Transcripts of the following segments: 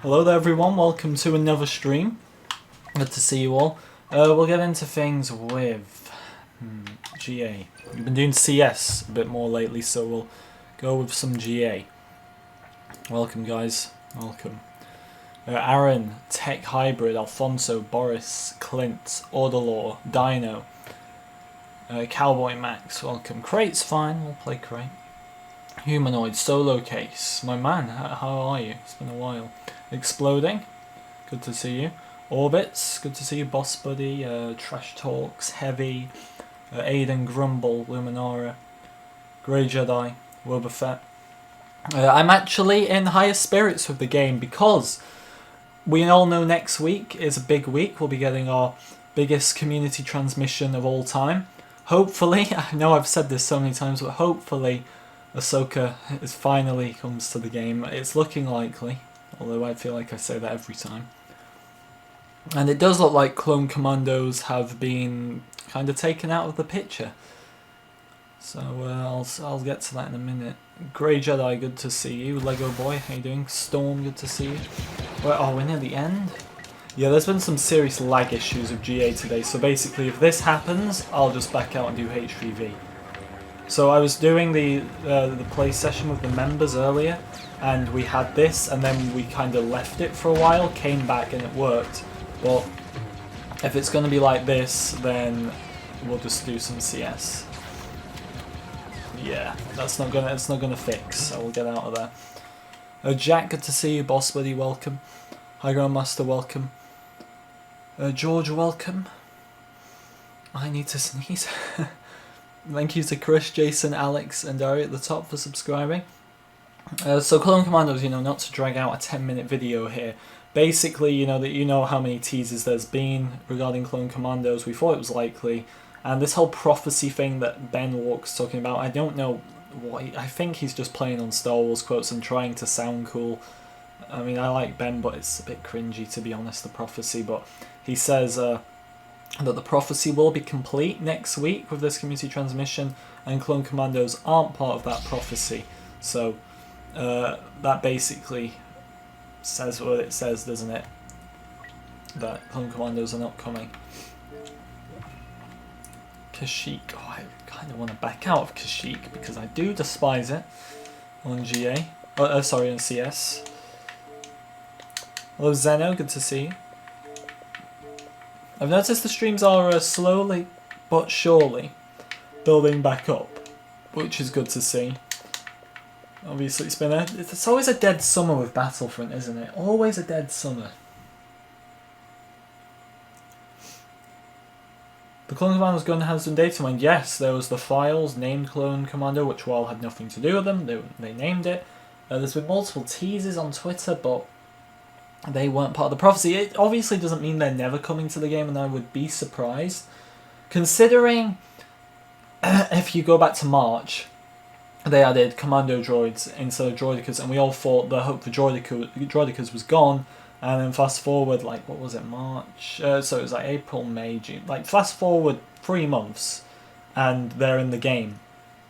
Hello there everyone, welcome to another stream. Good to see you all. We'll get into things with GA. We've been doing CS a bit more lately, so we'll go with some GA. Welcome guys, welcome. Aaron, Tech Hybrid, Alfonso, Boris, Clint, Orderlaw, Dino, Cowboy Max, welcome. Crate's fine, we'll play Crate. Humanoid, Solo Case, my man, how are you? It's been a while. Exploding, good to see you. Orbits, good to see you. Boss Buddy, Trash Talks, Heavy, Aiden, Grumble, Luminara, Grey Jedi, Wobbuffet. I'm actually in higher spirits with the game because we all know next week is a big week. We'll be getting our biggest community transmission of all time. Hopefully, I know I've said this so many times, but hopefully Ahsoka finally comes to the game. It's looking likely, although I feel like I say that every time. And it does look like Clone Commandos have been kind of taken out of the picture. So I'll get to that in a minute. Grey Jedi, good to see you. Lego Boy, how you doing? Storm, good to see you. Oh, we're near the end? Yeah, there's been some serious lag issues with GA today, so basically if this happens, I'll just back out and do HVV. So I was doing the play session with the members earlier, and we had this, and then we kind of left it for a while, came back and it worked. But if it's going to be like this, then we'll just do some CS. Yeah, it's not gonna fix, so we'll get out of there. Jack, good to see you. Boss Buddy, welcome. High Grandmaster, welcome. George, welcome. I need to sneeze. Thank you to Chris, Jason, Alex, and Ari at the top for subscribing. So Clone Commandos, not to drag out a 10-minute video here. Basically, you know how many teasers there's been regarding Clone Commandos. We thought it was likely, and this whole prophecy thing that Ben Walk's talking about, I don't know what. I think he's just playing on Star Wars quotes and trying to sound cool. I mean, I like Ben, but it's a bit cringy to be honest. The prophecy, but he says that the prophecy will be complete next week with this community transmission, and Clone Commandos aren't part of that prophecy. So that basically says what it says, doesn't it? That Clone Commandos are not coming. Kashyyyk. Oh, I kind of want to back out of Kashyyyk because I do despise it on GA. Sorry, on CS. Hello Zeno, good to see you. I've noticed the streams are slowly but surely building back up, which is good to see. Obviously it's always a dead summer with Battlefront, isn't it? Always a dead summer. The Clone Commando's gun has some data mine. Yes, there was the files named Clone Commando, which while had nothing to do with them, they named it. There's been multiple teasers on Twitter, but they weren't part of the prophecy. It obviously doesn't mean they're never coming to the game, and I would be surprised. Considering, if you go back to March, they added commando droids instead of droidicas, and we all thought the hope for droidicas was gone. And then fast forward, like, what was it, March? So it was like April, May, June. Like, fast forward 3 months, and they're in the game,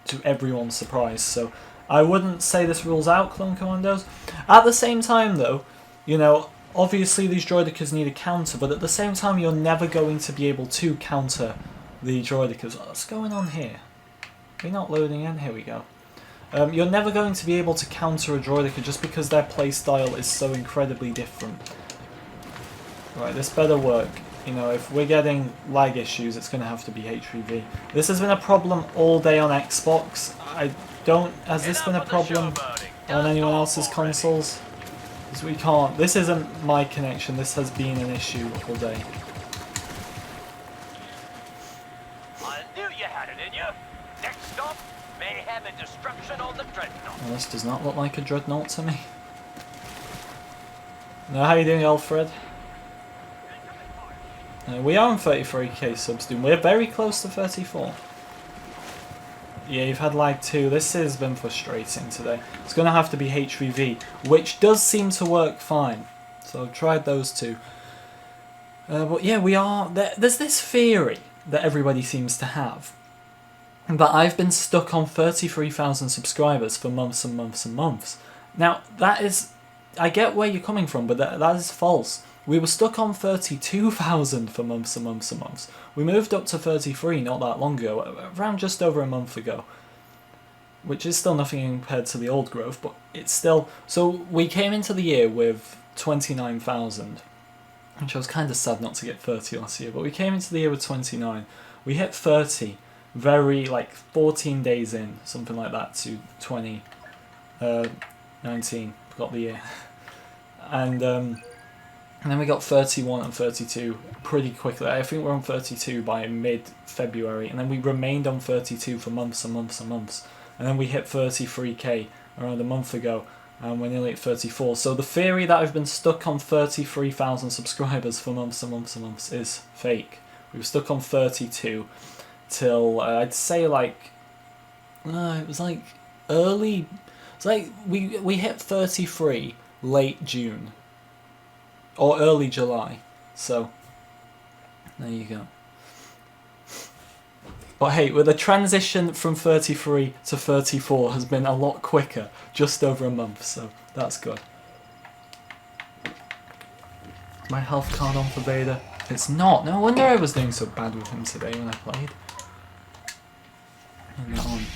to everyone's surprise. So I wouldn't say this rules out Clone Commandos. At the same time, though, obviously these droidicas need a counter, but at the same time, you're never going to be able to counter the droidicas. What's going on here? Are we not loading in? Here we go. You're never going to be able to counter a droidica just because their playstyle is so incredibly different. Right, this better work. If we're getting lag issues, it's going to have to be HVV. This has been a problem all day on Xbox. Has this been a problem on anyone else's consoles? Because we can't. This isn't my connection. This has been an issue all day. I knew you had it in you. Next stop, mayhem and destruction on the dreadnought. Well, this does not look like a dreadnought to me. Now, how are you doing, Alfred? We are on 33k subs, dude. We're very close to 34. Yeah, you've had lag too. This has been frustrating today. It's going to have to be HVV, which does seem to work fine. So I've tried those two. But yeah, there's this theory that everybody seems to have, that I've been stuck on 33,000 subscribers for months and months and months. Now, that is I get where you're coming from, but that is false. We were stuck on 32,000 for months and months and months. We moved up to 33 not that long ago, around just over a month ago. Which is still nothing compared to the old growth, but it's still... So we came into the year with 29,000, which I was kind of sad not to get 30 last year, but we came into the year with 29. We hit 30 very, like, 14 days in, something like that, to 2019, forgot the year. And then we got 31 and 32 pretty quickly. I think we're on 32 by mid-February, and then we remained on 32 for months and months and months. And then we hit 33k around a month ago, and we're nearly at 34. So the theory that I've been stuck on 33,000 subscribers for months and months and months is fake. We were stuck on 32 till, I'd say like, it was like early, it's like we hit 33 late June. Or early July, so there you go. But hey, with the transition from 33 to 34 has been a lot quicker, just over a month, so that's good. Is my health card on for Vader? It's not. No wonder I was doing so bad with him today when I played. Hang it on.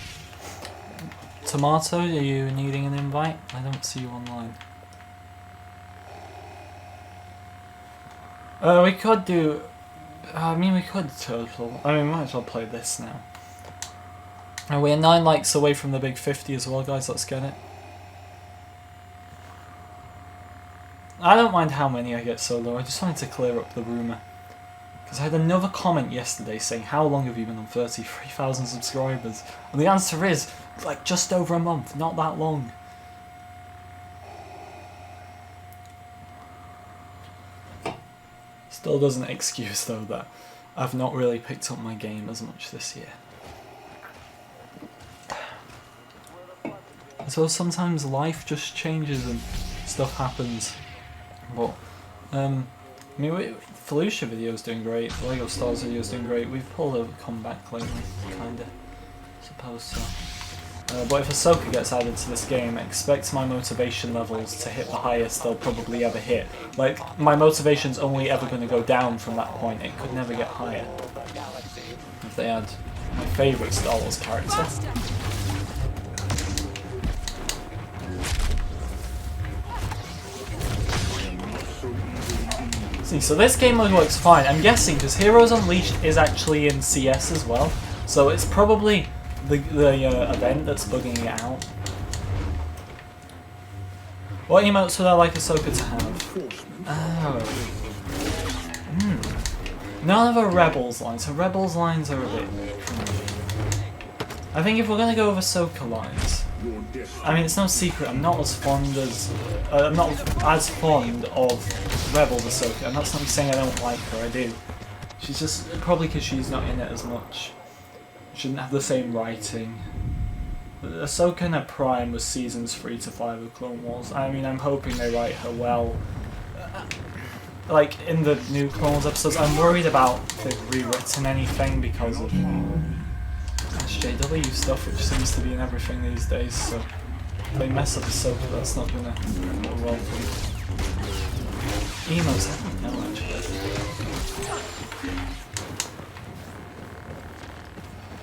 Tomato, are you needing an invite? I don't see you online. We could do... I mean, we could total... I mean, we might as well play this now. And we're 9 likes away from the big 50 as well, guys. Let's get it. I don't mind how many I get solo. I just wanted to clear up the rumour. Because I had another comment yesterday saying, how long have you been on 33,000 subscribers? And the answer is, like, just over a month. Not that long. Still doesn't excuse, though, that I've not really picked up my game as much this year. So sometimes life just changes and stuff happens. But, I mean, Felicia video's doing great, the Lego Stars video's doing great. We've pulled a comeback lately, kinda. Suppose so. But if Ahsoka gets added to this game, expect my motivation levels to hit the highest they'll probably ever hit. Like, my motivation's only ever going to go down from that point. It could never get higher. If they add my favourite Star Wars character. See, so this game mode works fine. I'm guessing, because Heroes Unleashed is actually in CS as well. So it's probably... the event that's bugging it out. What emotes would I like Ahsoka to have? Oh. None of her Rebels lines. Her Rebels lines are a bit... I think if we're going to go with Ahsoka lines... I mean, it's no secret, I'm not as fond as... I'm not as fond of Rebels Ahsoka, and that's not me saying I don't like her, I do. She's just... probably because she's not in it as much. Shouldn't have the same writing. Ahsoka in her prime was seasons 3 to 5 of Clone Wars. I mean, I'm hoping they write her well. Like, in the new Clone Wars episodes, I'm worried about if they've rewritten anything because of SJW stuff, which seems to be in everything these days, so if they mess up Ahsoka, that's not gonna go well for me. Emotes, I don't know actually.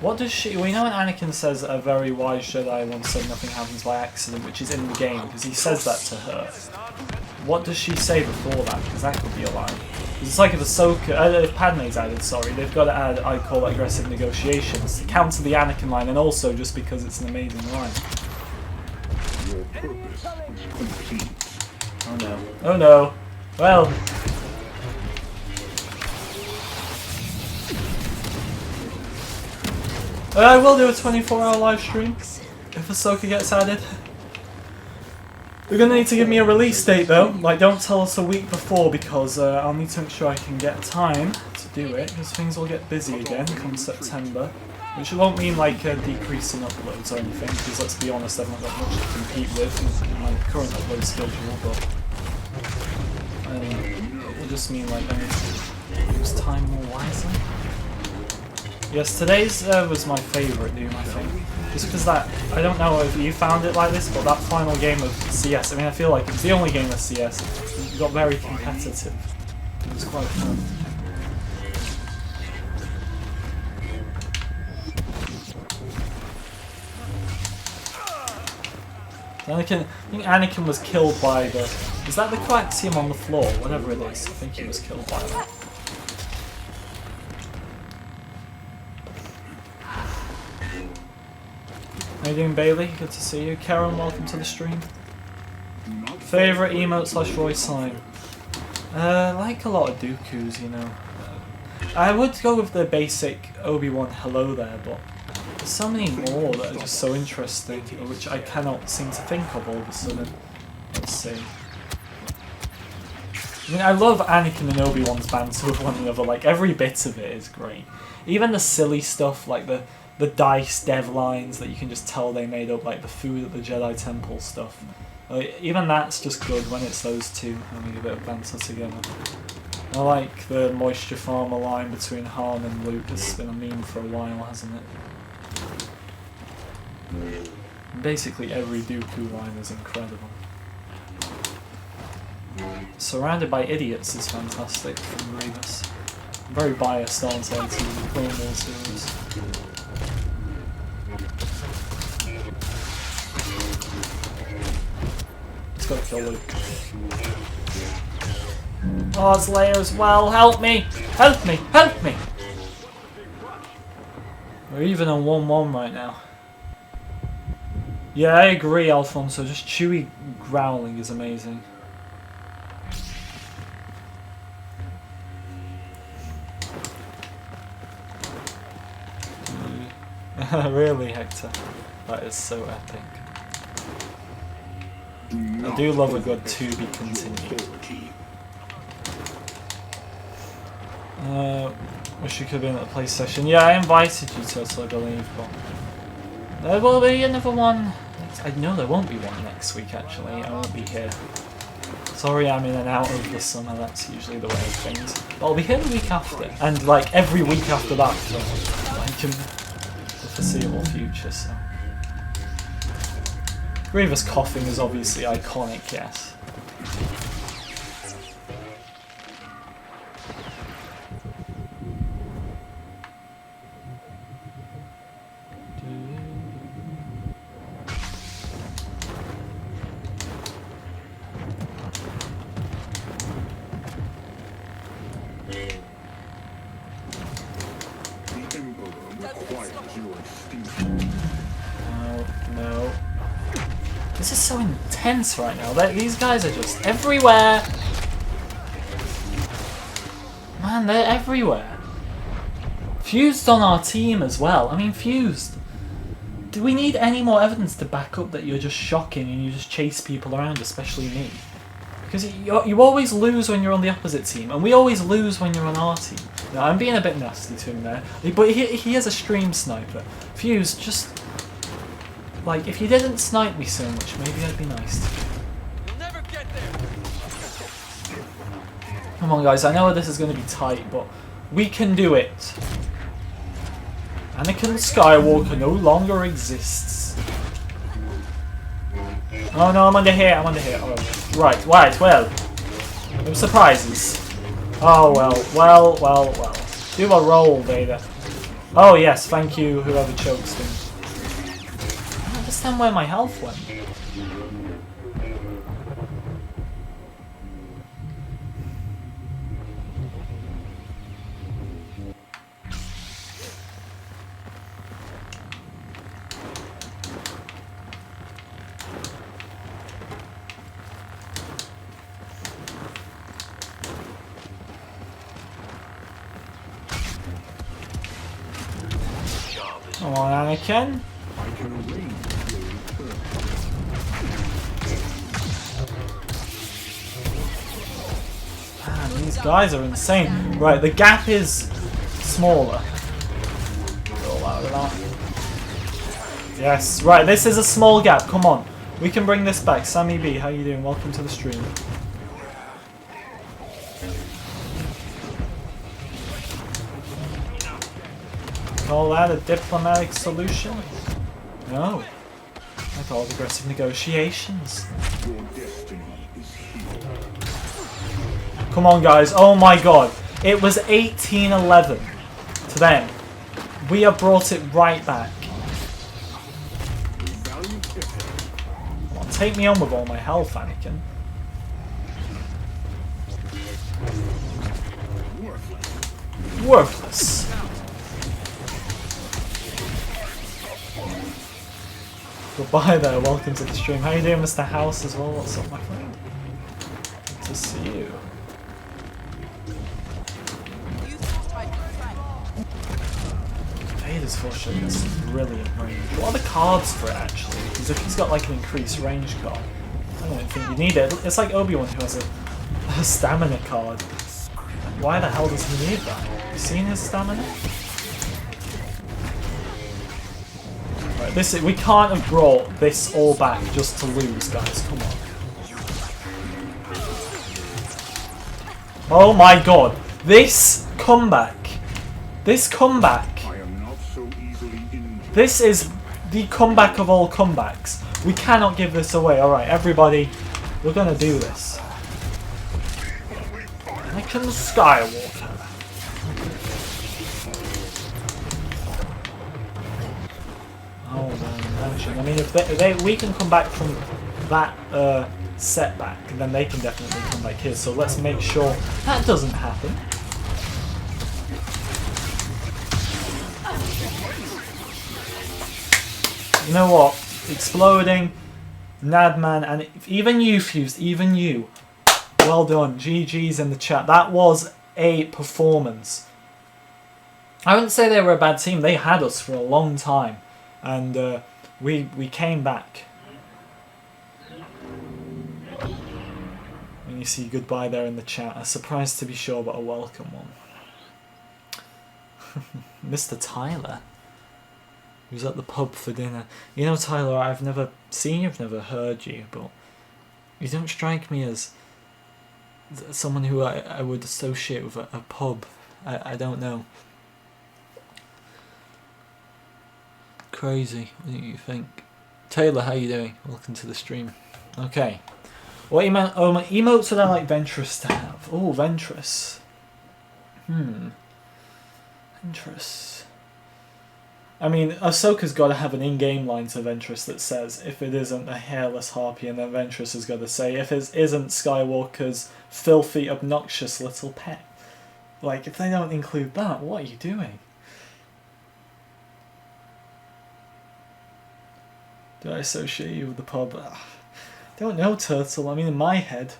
What does she... We know when Anakin says a very wise Jedi once said nothing happens by accident, which is in the game, because he says that to her. What does she say before that? Because that could be a lie. It's like if Ahsoka... if Padme's added, sorry, they've got to add, I call it aggressive negotiations, to counter the Anakin line, and also just because it's an amazing line. Oh no. Oh no. Well... I will do a 24-hour live stream if Ahsoka gets added. They're gonna need to give me a release date though. Like, don't tell us a week before because I'll need to make sure I can get time to do it because things will get busy again come September. Which won't mean like a decrease in uploads or anything because let's be honest, I've not got much to compete with in my current upload schedule, but it will just mean like I need to use time more wisely. Yes, today's was my favourite Doom, I think. Just because that, I don't know if you found it like this, but that final game of CS, I mean, I feel like it's the only game of CS. It got very competitive. It was quite fun. I think Anakin was killed by the... Is that the coaxium on the floor? Whatever it is, I think he was killed by that. How you doing, Bailey? Good to see you. Karen, welcome to the stream. Favourite emote / Roy sign? Like a lot of Dooku's, you know. I would go with the basic Obi-Wan hello there, but there's so many more that are just so interesting, which I cannot seem to think of all of a sudden. Let's see. I mean, I love Anakin and Obi-Wan's banter with one another, like every bit of it is great. Even the silly stuff, like the dice dev lines that you can just tell they made up, like the food at the Jedi Temple stuff. Like, even that's just good when it's those two having a bit of banter together. I like the moisture farmer line between Han and Luke. It's been a meme for a while, hasn't it? Basically every Dooku line is incredible. Surrounded by idiots is fantastic from Grievous. I'm very biased, aren't I, to the Clone Wars series. Let's go kill Luke. Oh, it's Leia as well. Help me! Help me! Help me! We're even on 1-1 right now. Yeah, I agree, Alfonso. Just Chewie growling is amazing. Really, Hector? That is so epic. I do love a good to be continued. Wish you could have been at the play session. Yeah, I invited you to it, I believe, but there will be another one. I know there won't be one next week, actually. I won't be here. Sorry, I'm in and out of the summer. That's usually the way of things. But I'll be here the week after, and like every week after that for like in the foreseeable future. So, Grievous coughing is obviously iconic, yes. No. This is so intense right now. These guys are just everywhere. Man, they're everywhere. Fused on our team as well. I mean, Fused. Do we need any more evidence to back up that you're just shocking and you just chase people around, especially me? Because you always lose when you're on the opposite team, and we always lose when you're on our team. No, I'm being a bit nasty to him there, but he is a stream sniper. Fuse, just like if you didn't snipe me so much, maybe I'd be nice to you. You'll never get there. Come on, guys! I know this is going to be tight, but we can do it. Anakin Skywalker no longer exists. Oh no, I'm under here. I'm under here. Oh, right, well. No surprises. Oh well. Do a roll, Vader. Oh yes, thank you, whoever chokes him. I don't understand where my health went. Come on, Anakin. Man, these guys are insane. Right, the gap is smaller. Roll out of that. Yes, right, this is a small gap. Come on. We can bring this back. Sammy B, how you doing? Welcome to the stream. Call that a diplomatic solution? No. I thought of aggressive negotiations. Your destiny is here. Come on, guys. Oh my god. It was 18-11 to them. We have brought it right back. Come on, take me on with all my health, Anakin. Worthless. Goodbye there, welcome to the stream. How you doing, Mr. House, as well? What's up, my friend? Good to see you. Vader's force shot has brilliant range. What are the cards for it, actually? Because if he's got like an increased range card, I don't think you need it. It's like Obi-Wan who has a stamina card. Why the hell does he need that? Have you seen his stamina? Right, we can't have brought this all back just to lose, guys. Come on. Oh my god. This comeback. This comeback. I am not so easily injured. This is the comeback of all comebacks. We cannot give this away. Alright, everybody. We're going to do this. Anakin Skywalker. Oh man, actually, I mean, if we can come back from that setback, then they can definitely come back here. So let's make sure that doesn't happen. You know what? Exploding, Nadman, and even you, Fused, even you. Well done. GG's in the chat. That was a performance. I wouldn't say they were a bad team. They had us for a long time. And we came back. And you see goodbye there in the chat. A surprise to be sure, but a welcome one. Mr. Tyler, who's at the pub for dinner. You know, Tyler, I've never seen you, I've never heard you, but you don't strike me as someone who I would associate with a pub. I don't know. Crazy. What do you think? Taylor, how you doing? Welcome to the stream. Okay. What emotes would I like Ventress to have? Oh, Ventress. Ventress. I mean, Ahsoka's got to have an in-game line to Ventress that says, if it isn't a hairless harpy, and then Ventress has got to say, if it isn't Skywalker's filthy, obnoxious little pet. Like, if they don't include that, what are you doing? Do I associate you with the pub? I don't know, Turtle. I mean, in my head,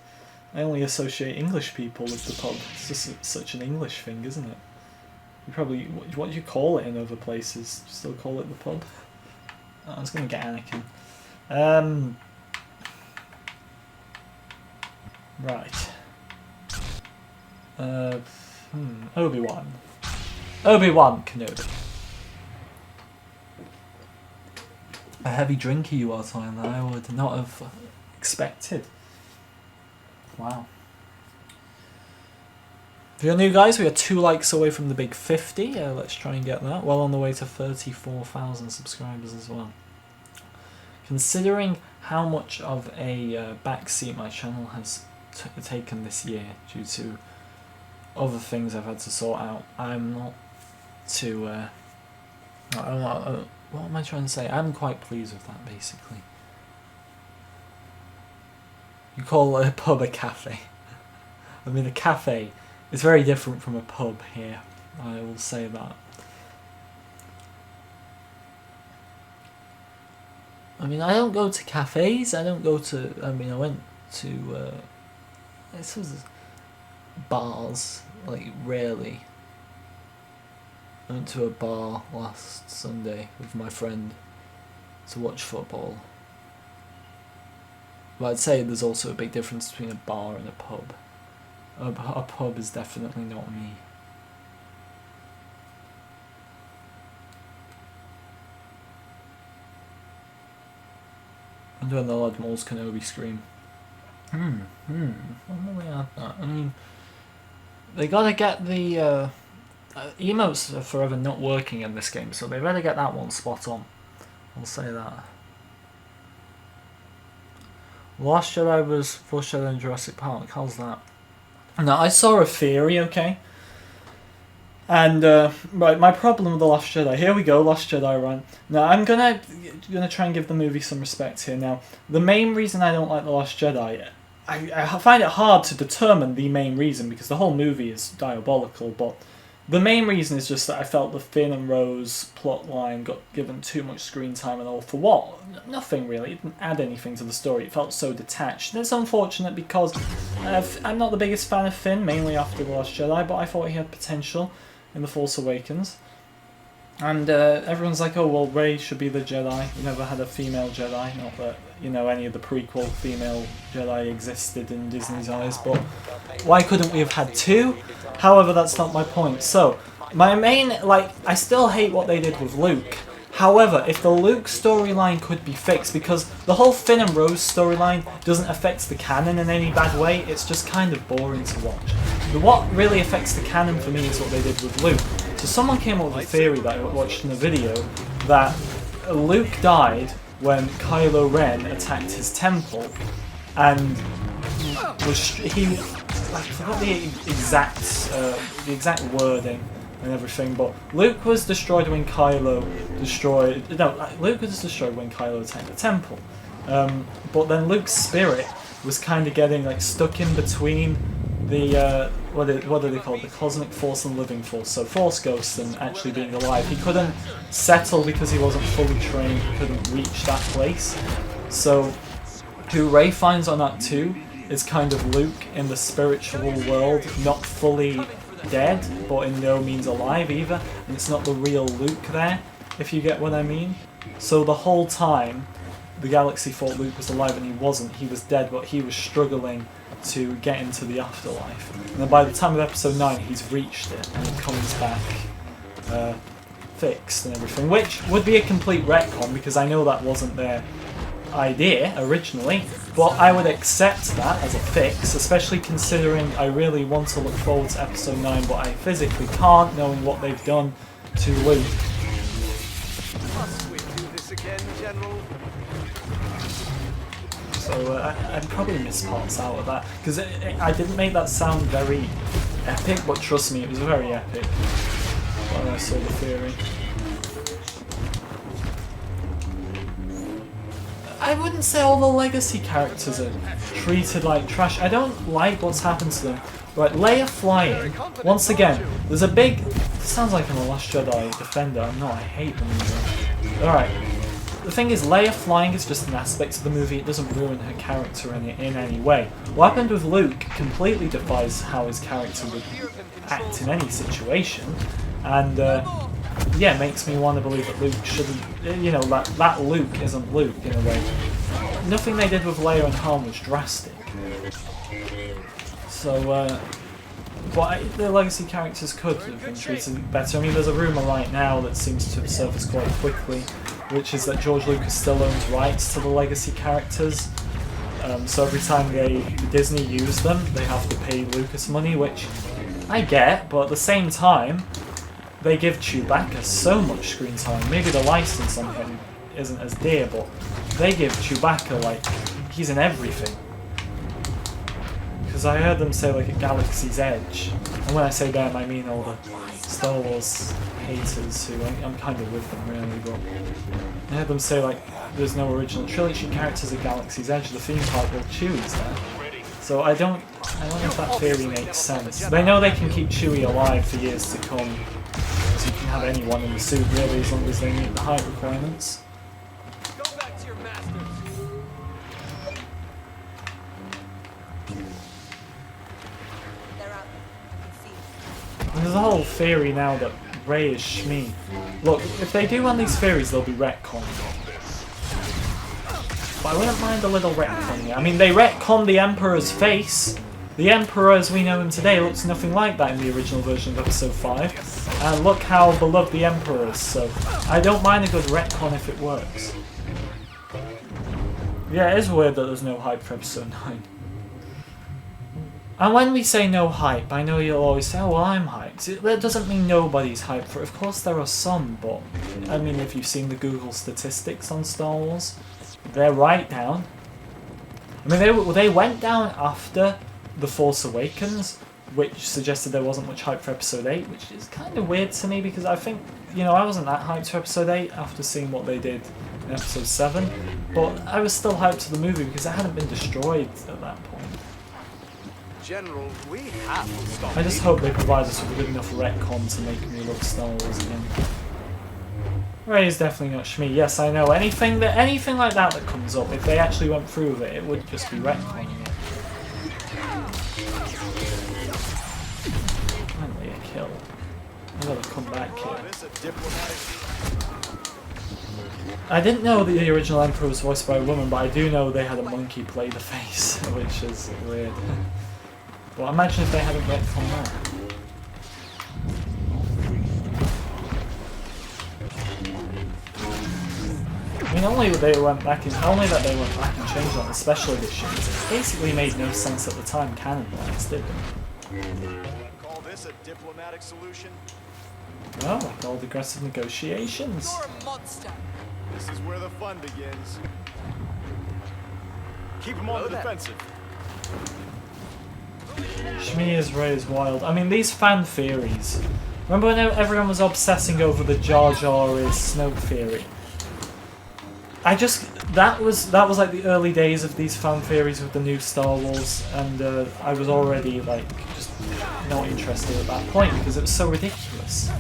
I only associate English people with the pub. It's just such an English thing, isn't it? You probably, what do you call it in other places? You still call it the pub? Oh, I was going to get Anakin. Right. Obi-Wan. Obi-Wan Kenobi. A heavy drinker you are, Tyler. I would not have expected. Wow. If you're new, guys, we are 2 likes away from the big 50. Let's try and get that. Well on the way to 34,000 subscribers as well. Considering how much of a backseat my channel has taken this year due to other things I've had to sort out, I'm not too... what am I trying to say? I'm quite pleased with that, basically. You call a pub a cafe. I mean, a cafe is very different from a pub here. I will say that. I mean, I don't go to cafes. I don't go to... I mean, I went to... this was bars, like, rarely. I went to a bar last Sunday with my friend to watch football. But I'd say there's also a big difference between a bar and a pub. A pub is definitely not me. I'm doing the Lord Maul's Kenobi stream. When do we have that? I mean, they gotta get the... emotes are forever not working in this game, so they better get that one spot on. I'll say that. Last Jedi was foreshadowed in Jurassic Park. How's that? Now, I saw a theory, okay? And, right, my problem with The Last Jedi. Here we go, Last Jedi run. Now, I'm gonna try and give the movie some respect here. Now, the main reason I don't like The Last Jedi, I find it hard to determine the main reason, because the whole movie is diabolical, but the main reason is just that I felt the Finn and Rose plotline got given too much screen time and all for what? Nothing really. It didn't add anything to the story. It felt so detached. And it's unfortunate because I'm not the biggest fan of Finn, mainly after The Last Jedi, but I thought he had potential in The Force Awakens. And everyone's like, oh, well, Rey should be the Jedi. We never had a female Jedi. Not that, you know, any of the prequel female Jedi existed in Disney's eyes, but why couldn't we have had two? However, that's not my point. So, my main, I still hate what they did with Luke. However, if the Luke storyline could be fixed, because the whole Finn and Rose storyline doesn't affect the canon in any bad way, it's just kind of boring to watch. But what really affects the canon for me is what they did with Luke. So someone came up with a theory that I watched in a video that Luke died when Kylo Ren attacked his temple, and I forgot the exact wording and everything, but Luke was destroyed when Kylo attacked the temple. But then Luke's spirit was kind of getting stuck in between the what do they call it? The cosmic force and living force. So force ghosts and actually being alive. He couldn't settle because he wasn't fully trained. He couldn't reach that place. So who Rey finds on Act 2 is kind of Luke in the spiritual world, not fully dead, but in no means alive either. And it's not the real Luke there, if you get what I mean. So the whole time, the galaxy thought Luke was alive and he wasn't. He was dead, but he was struggling to get into the afterlife. And then by the time of episode 9, he's reached it and he comes back fixed and everything, which would be a complete retcon because I know that wasn't their idea originally, but I would accept that as a fix, especially considering I really want to look forward to episode 9, but I physically can't, knowing what they've done to Luke. Must we do this again, General? So I'd probably miss parts out of that, because I didn't make that sound very epic, but trust me, it was very epic when I saw the theory. I wouldn't say all the legacy characters are treated like trash. I don't like what's happened to them. Right, Leia flying. Once again, there's a big... This sounds like I'm a Last Jedi defender. I'm not, I hate the movie. Alright. The thing is, Leia flying is just an aspect of the movie. It doesn't ruin her character in any way. What happened with Luke completely defies how his character would act in any situation. And, yeah, makes me want to believe that Luke shouldn't... You know, that Luke isn't Luke, in a way. Nothing they did with Leia and Han was drastic. So, but the legacy characters could have been treated better. I mean, there's a rumour right now that seems to have surfaced quite quickly, which is that George Lucas still owns rights to the legacy characters. So every time Disney use them, they have to pay Lucas money, which I get, but at the same time, they give Chewbacca so much screen time. Maybe the license on him isn't as dear, but they give Chewbacca, he's in everything. Because I heard them say, at Galaxy's Edge, and when I say them, I mean all the Star Wars haters who, I'm kind of with them really, but I heard them say, there's no original trilogy characters at Galaxy's Edge, the theme park, well, Chewie's there. So I don't know if that theory makes sense. They know they can keep Chewie alive for years to come, so you can have anyone in the suit really, as long as they meet the height requirements. Go back to your masters. They're out. I can see. And there's a whole theory now that Rey is Shmi. Look, if they do run these theories, they'll be retconned. But I wouldn't mind a little retconning. I mean, they retconned the Emperor's face. The Emperor as we know him today looks nothing like that in the original version of Episode 5. And look how beloved the Emperor is, so I don't mind a good retcon if it works. Yeah, it is weird that there's no hype for Episode 9. And when we say no hype, I know you'll always say, oh, well, I'm hyped. hyped. That doesn't mean nobody's hyped for it. Of course there are some, but I mean, if you've seen the Google statistics on Star Wars, they're right down. I mean, they went down after The Force Awakens, which suggested there wasn't much hype for Episode 8, which is kind of weird to me because I think, you know, I wasn't that hyped for Episode 8 after seeing what they did in Episode 7, but I was still hyped to the movie because it hadn't been destroyed at that point. General, we have to stop. I just hope they provide us with a good enough retcon to make me love Star Wars again. Ray is definitely not Shmi. Yes, I know. Anything like that comes up, if they actually went through with it, it would just be retconning it. Finally a kill. I gotta come back here. I didn't know that the original Emperor was voiced by a woman, but I do know they had a monkey play the face, which is weird. But imagine if they hadn't retconned that. I mean, only that they went back and changed on the special editions. It basically made no sense at the time, canon-wise, did it? Call this a diplomatic solution? Well, like old aggressive negotiations. You're a monster. This is where the fun begins. Keep them on the defensive. Shmi is Ray is wild. I mean, these fan theories. Remember when everyone was obsessing over the Jar Jar is Snoke theory? That was like the early days of these fan theories with the new Star Wars, and I was already like just not interested at that point because it was so ridiculous.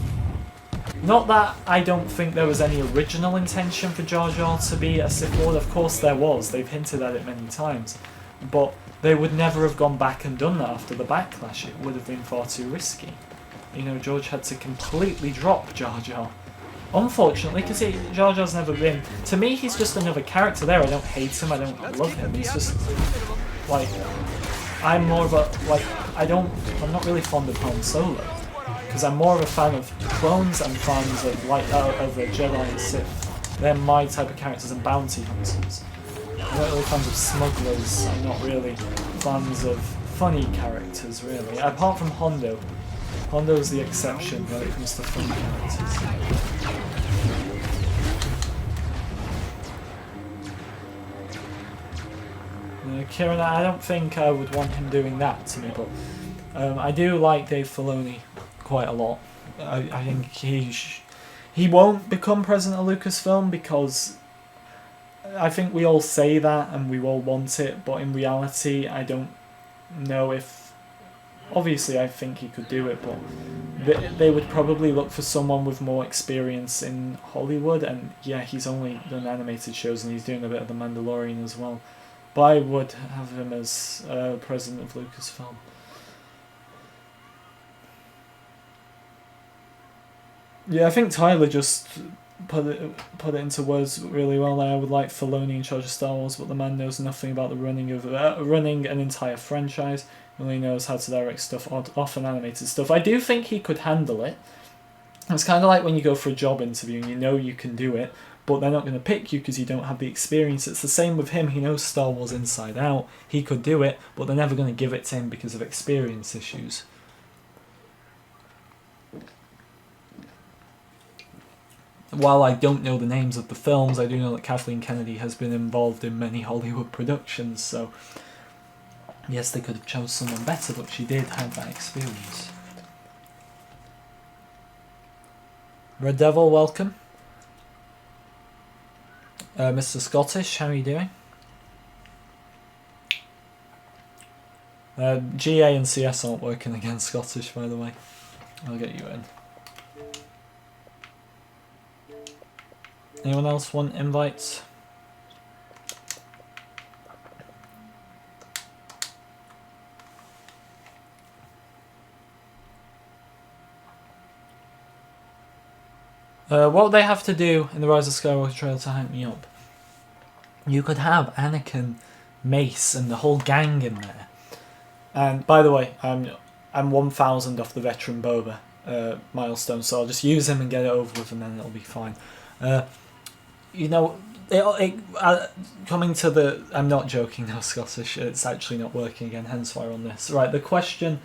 Not that I don't think there was any original intention for Jar Jar to be a Sith Lord. Of course there was. They've hinted at it many times, but they would never have gone back and done that after the backlash. It would have been far too risky. You know, George had to completely drop Jar Jar. Unfortunately, because Jar Jar's never been... To me, he's just another character there. I don't hate him, I don't love him. He's just, like... I'm more of a... Like, I'm not really fond of Han Solo. Because I'm more of a fan of clones and fans of, Jedi and Sith. They're my type of characters, and bounty hunters. I'm not really fans of smugglers. I'm not really fans of funny characters, really. Apart from Hondo. Hondo's the exception when it comes to funny characters. Kieran, I don't think I would want him doing that to me, but I do like Dave Filoni quite a lot. I think he won't become president of Lucasfilm because I think we all say that and we all want it, but in reality I don't know if... Obviously I think he could do it, but they would probably look for someone with more experience in Hollywood, and yeah, he's only done animated shows and he's doing a bit of The Mandalorian as well. But I would have him as president of Lucasfilm. Yeah, I think Tyler just put it into words really well there. I would like Filoni in charge of Star Wars, but the man knows nothing about the running an entire franchise. He only knows how to direct stuff, often animated stuff. I do think he could handle it. It's kind of like when you go for a job interview and you know you can do it, but they're not going to pick you because you don't have the experience. It's the same with him. He knows Star Wars inside out. He could do it, but they're never going to give it to him because of experience issues. While I don't know the names of the films, I do know that Kathleen Kennedy has been involved in many Hollywood productions, so yes, they could have chose someone better, but she did have that experience. Red Devil, welcome. Mr. Scottish, how are you doing? GA and CS aren't working against Scottish, by the way. I'll get you in. Anyone else want invites? What would they have to do in the Rise of Skywalker trailer to hype me up? You could have Anakin, Mace, and the whole gang in there. And by the way, I'm 1,000 off the veteran Boba milestone, so I'll just use him and get it over with, and then it'll be fine. You know, coming to the... I'm not joking now, Scottish. It's actually not working again, hence why we're on this. Right, the question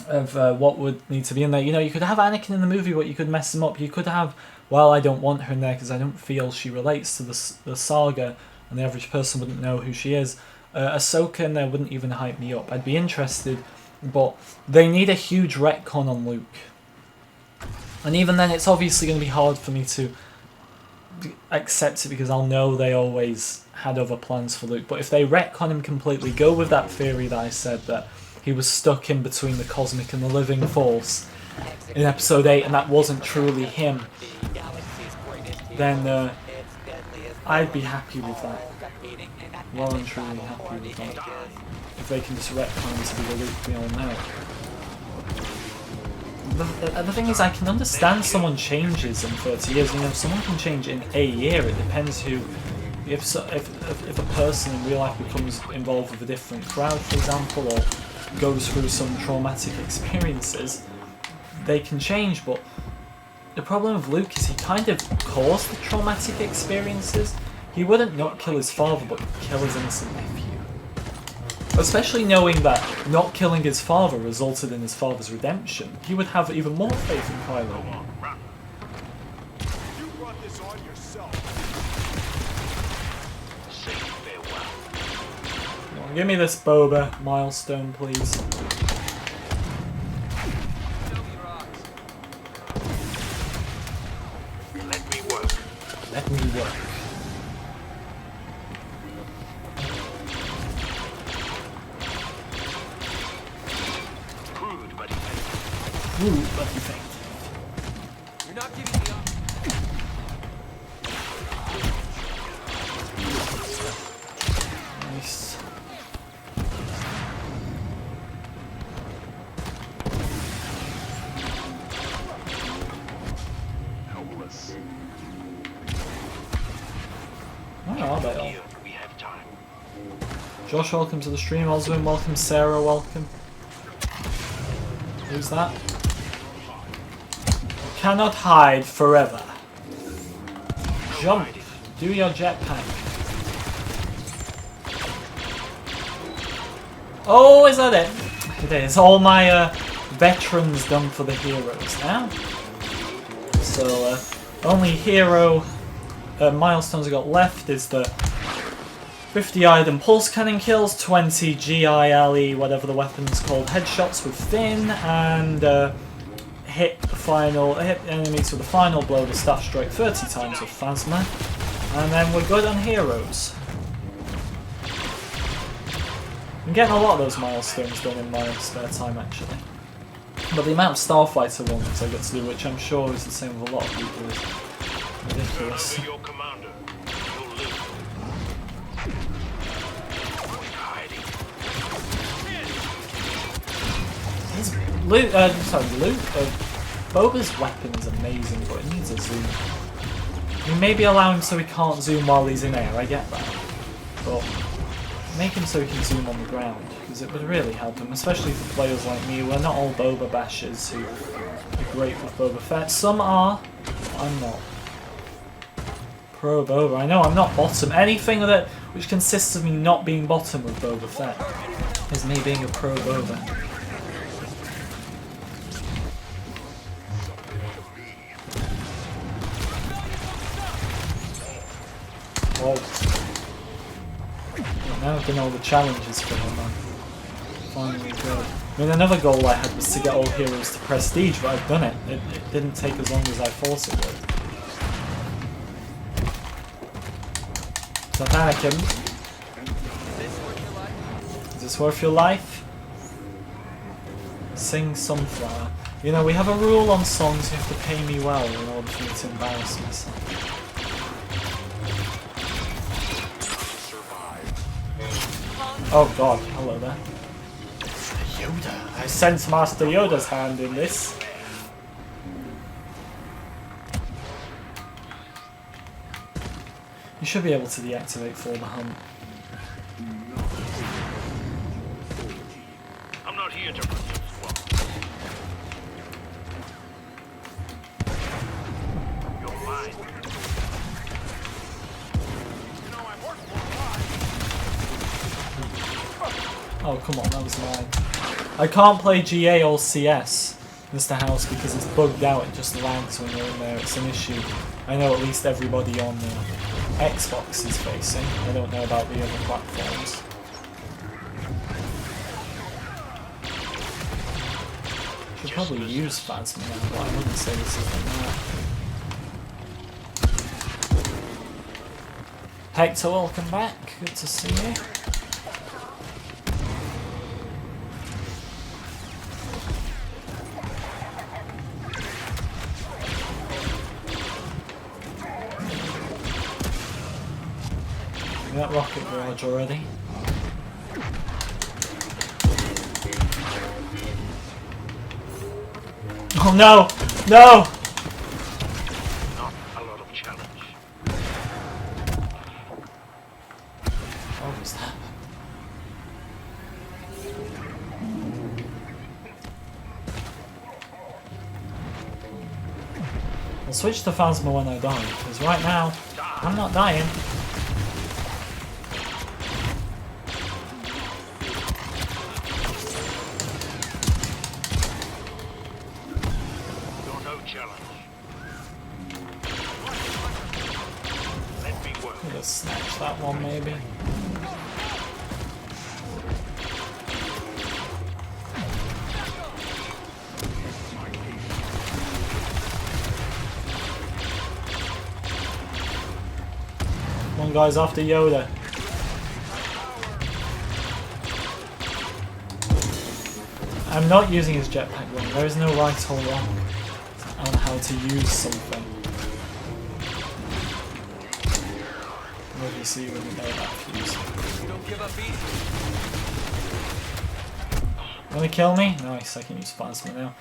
what would need to be in there. You know, you could have Anakin in the movie, but you could mess him up. You could have, well, I don't want her in there because I don't feel she relates to the saga, and the average person wouldn't know who she is. Ahsoka in there wouldn't even hype me up. I'd be interested, but they need a huge retcon on Luke. And even then, it's obviously going to be hard for me to accept it because I'll know they always had other plans for Luke. But if they retcon him completely, go with that theory that I said, that he was stuck in between the cosmic and the living force in episode 8 and that wasn't truly him, then I'd be happy with that. Well and truly happy with that. If they can just retcon him to be the Luke we all know. The thing is, I can understand someone changes in 30 years. You know, someone can change in a year. It depends who. If a person in real life becomes involved with a different crowd, for example, or goes through some traumatic experiences, they can change. But the problem with Luke is he kind of caused the traumatic experiences. He wouldn't not kill his father, but kill his innocent nephew. Especially knowing that not killing his father resulted in his father's redemption, he would have even more faith in Kylo. You brought this on yourself. Say farewell. Come on, give me this Boba milestone, please. Let me work. Let me work. Crude, but effective. Ooh, but effective. You're not giving me up. Nice. Helpless. Where are they all? Here we have time. Josh, welcome to the stream. Oswin, welcome. Sarah, welcome. Who's that? Cannot hide forever. Jump. Do your jetpack. Oh, is that it? It is. All my veterans done for the heroes now. So, only hero milestones I got left is the 50 item pulse cannon kills, 20 GILE, whatever the weapon's called, headshots with Finn, and hit enemies with the final blow, the staff strike 30 times with Phasma, and then we're good on heroes. I'm getting a lot of those milestones done in my spare time actually. But the amount of Starfighter ones I get to do, which I'm sure is the same with a lot of people, is ridiculous. Your commander. You'll live. Boba's weapon's amazing, but it needs a zoom. You may be allow him so he can't zoom while he's in air, I get that. But make him so he can zoom on the ground, because it would really help him, especially for players like me. We're not all Boba bashers who are great with Boba Fett. Some are, but I'm not. Pro Boba. I know I'm not bottom. Anything that which consists of me not being bottom with Boba Fett is me being a pro Boba. Whoa. Well, now I've done all the challenges for him, man. Finally good. I mean, another goal I had was to get all heroes to prestige, but I've done it. It didn't take as long as I thought it would. So Anakin, is this worth your life? Sing Sunflower. You know, we have a rule on songs, you have to pay me well in order for me to embarrass myself. Oh god, hello there. Yoda. I sense Master Yoda's hand in this. You should be able to deactivate for the hunt. I'm not here to produce one. You're mine. You know, I work for a Oh come on, that was mine. I can't play GA or CS, Mr. House, because it's bugged out. It just lags when you're in there. It's an issue. I know at least everybody on Xbox is facing. I don't know about the other platforms. Should probably use Phasma now, but I wouldn't say this is the map. Hector, welcome back. Good to see you. That rocket barrage already. Oh no! No! Not a lot of challenge. What was that? I'll switch to Phasma when I die, because right now, I'm not dying. Let's snatch that one maybe. Come on guys, after Yoda. I'm not using his jetpack wing. There is no right or wrong on how to use something. Obviously you wouldn't know that fuse. You don't give up easy. Wanna kill me? Nice, I can use Phasma now.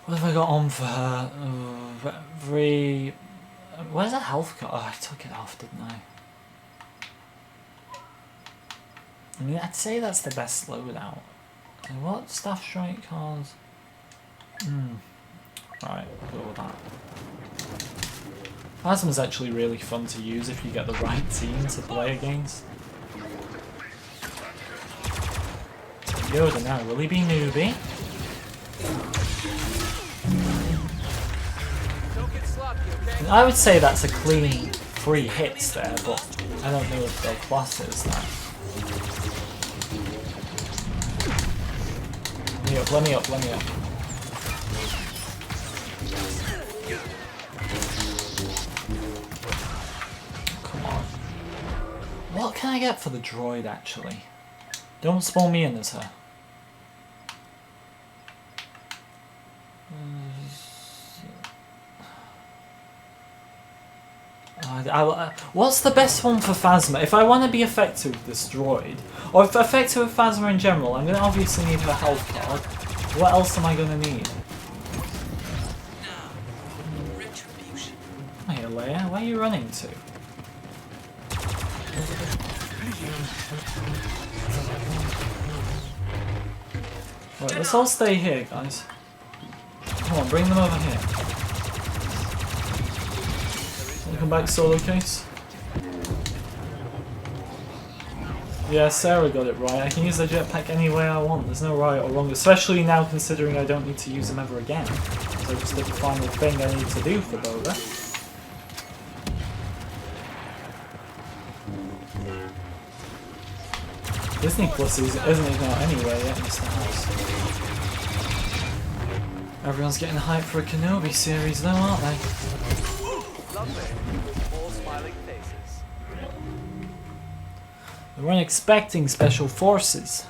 What have I got on for her? Where's the health card? Oh, I took it off, didn't I? I mean, I'd say that's the best loadout. And what? Staff strike cards? Right, I'll go with that. Phasma's actually really fun to use if you get the right team to play against. Yoda now, will he be newbie? Don't get sloppy, okay? I would say that's a clean 3 hits there, but I don't know if they'll class it as that. Let me up. Come on. What can I get for the droid, actually? Don't spawn me in as her. What's the best one for Phasma? If I want to be effective with this droid, or if effective with Phasma in general, I'm going to obviously need her health card. What else am I going to need? Hey Leia, where are you running to? Right, let's all stay here, guys. Come on, bring them over here. Come back, solo case. Yeah, Sarah got it right. I can use the jetpack any way I want. There's no right or wrong, especially now considering I don't need to use them ever again. So I just did the final thing I need to do for Boba. Disney Plus isn't even out anywhere yet, Mr. House. Everyone's getting hyped for a Kenobi series though, aren't they? Lovely. All smiling faces. They weren't expecting special forces.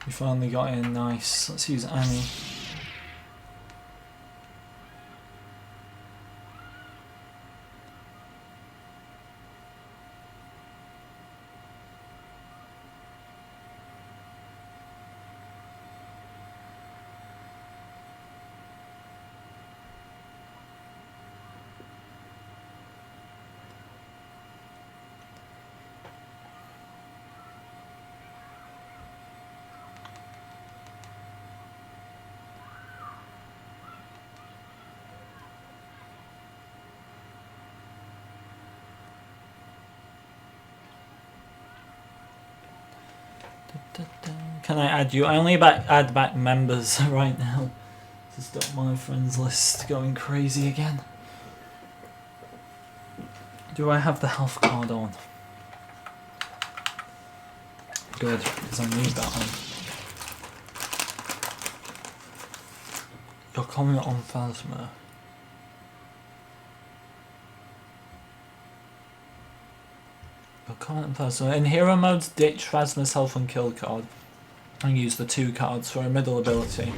We finally got in, nice. Let's use Annie. Can I add you? I only add back members right now to stop my friends list going crazy again. Do I have the health card on? Good, because I need that on. Your comment on Phasma. Your comment on Phasma. In hero mode, ditch Phasma's health and kill card and use the 2 cards for a middle ability.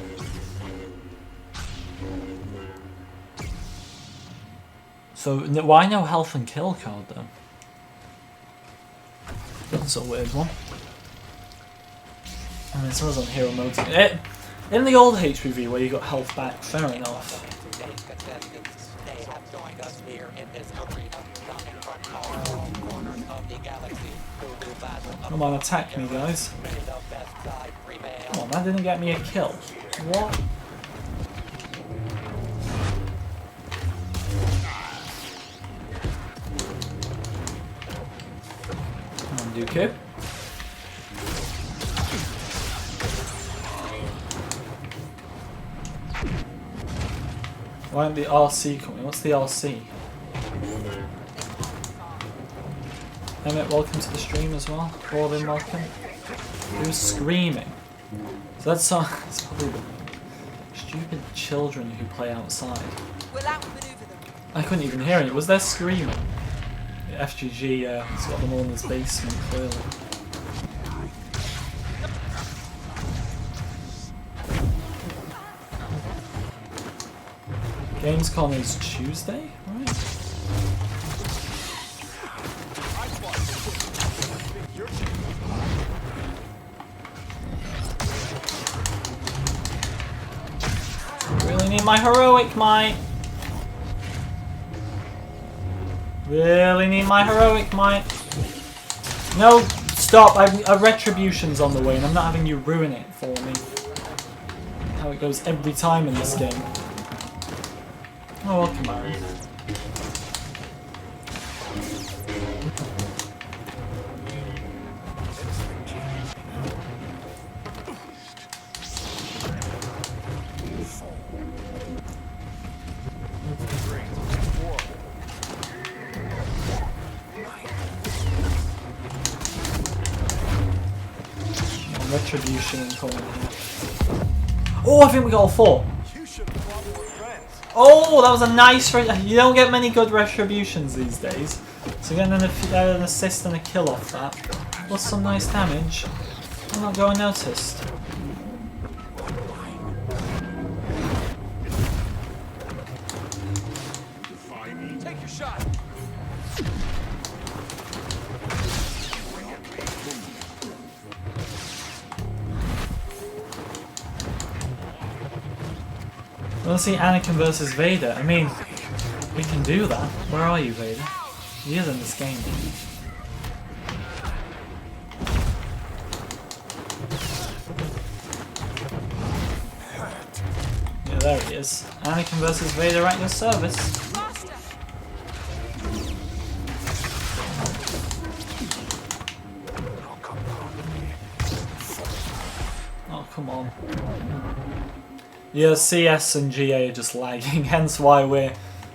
So why no health and kill card though? That's a weird one. I mean, it says on hero mode. In the old HPV where you got health back, fair enough. Come on, attack me, guys. Come on, that didn't get me a kill. What? Come on, Dooku. Why aren't the RC coming? What's the RC? Emmett, welcome to the stream as well. Corbin, welcome. Who's screaming? So that's it's probably the stupid children who play outside. We'll outmaneuver them. I couldn't even hear it. Was there screaming? The FGG, it's got them all in his basement, clearly. Gamescom is Tuesday, right? Really need my heroic might. Really need my heroic might. No, stop! A retribution's on the way, and I'm not having you ruin it for me. How it goes every time in this game. Oh, welcome, Aaron. Retribution incoming here. Oh, I think we got all 4. Oh, that was a nice... You don't get many good retributions these days. So getting an assist and a kill off that was some nice damage. I'm not going noticed. Take your shot. I want to see Anakin versus Vader. I mean, we can do that. Where are you, Vader? He is in this game. Yeah, there he is. Anakin versus Vader at your service. Oh, come on. Yeah, CS and GA are just lagging, hence why we're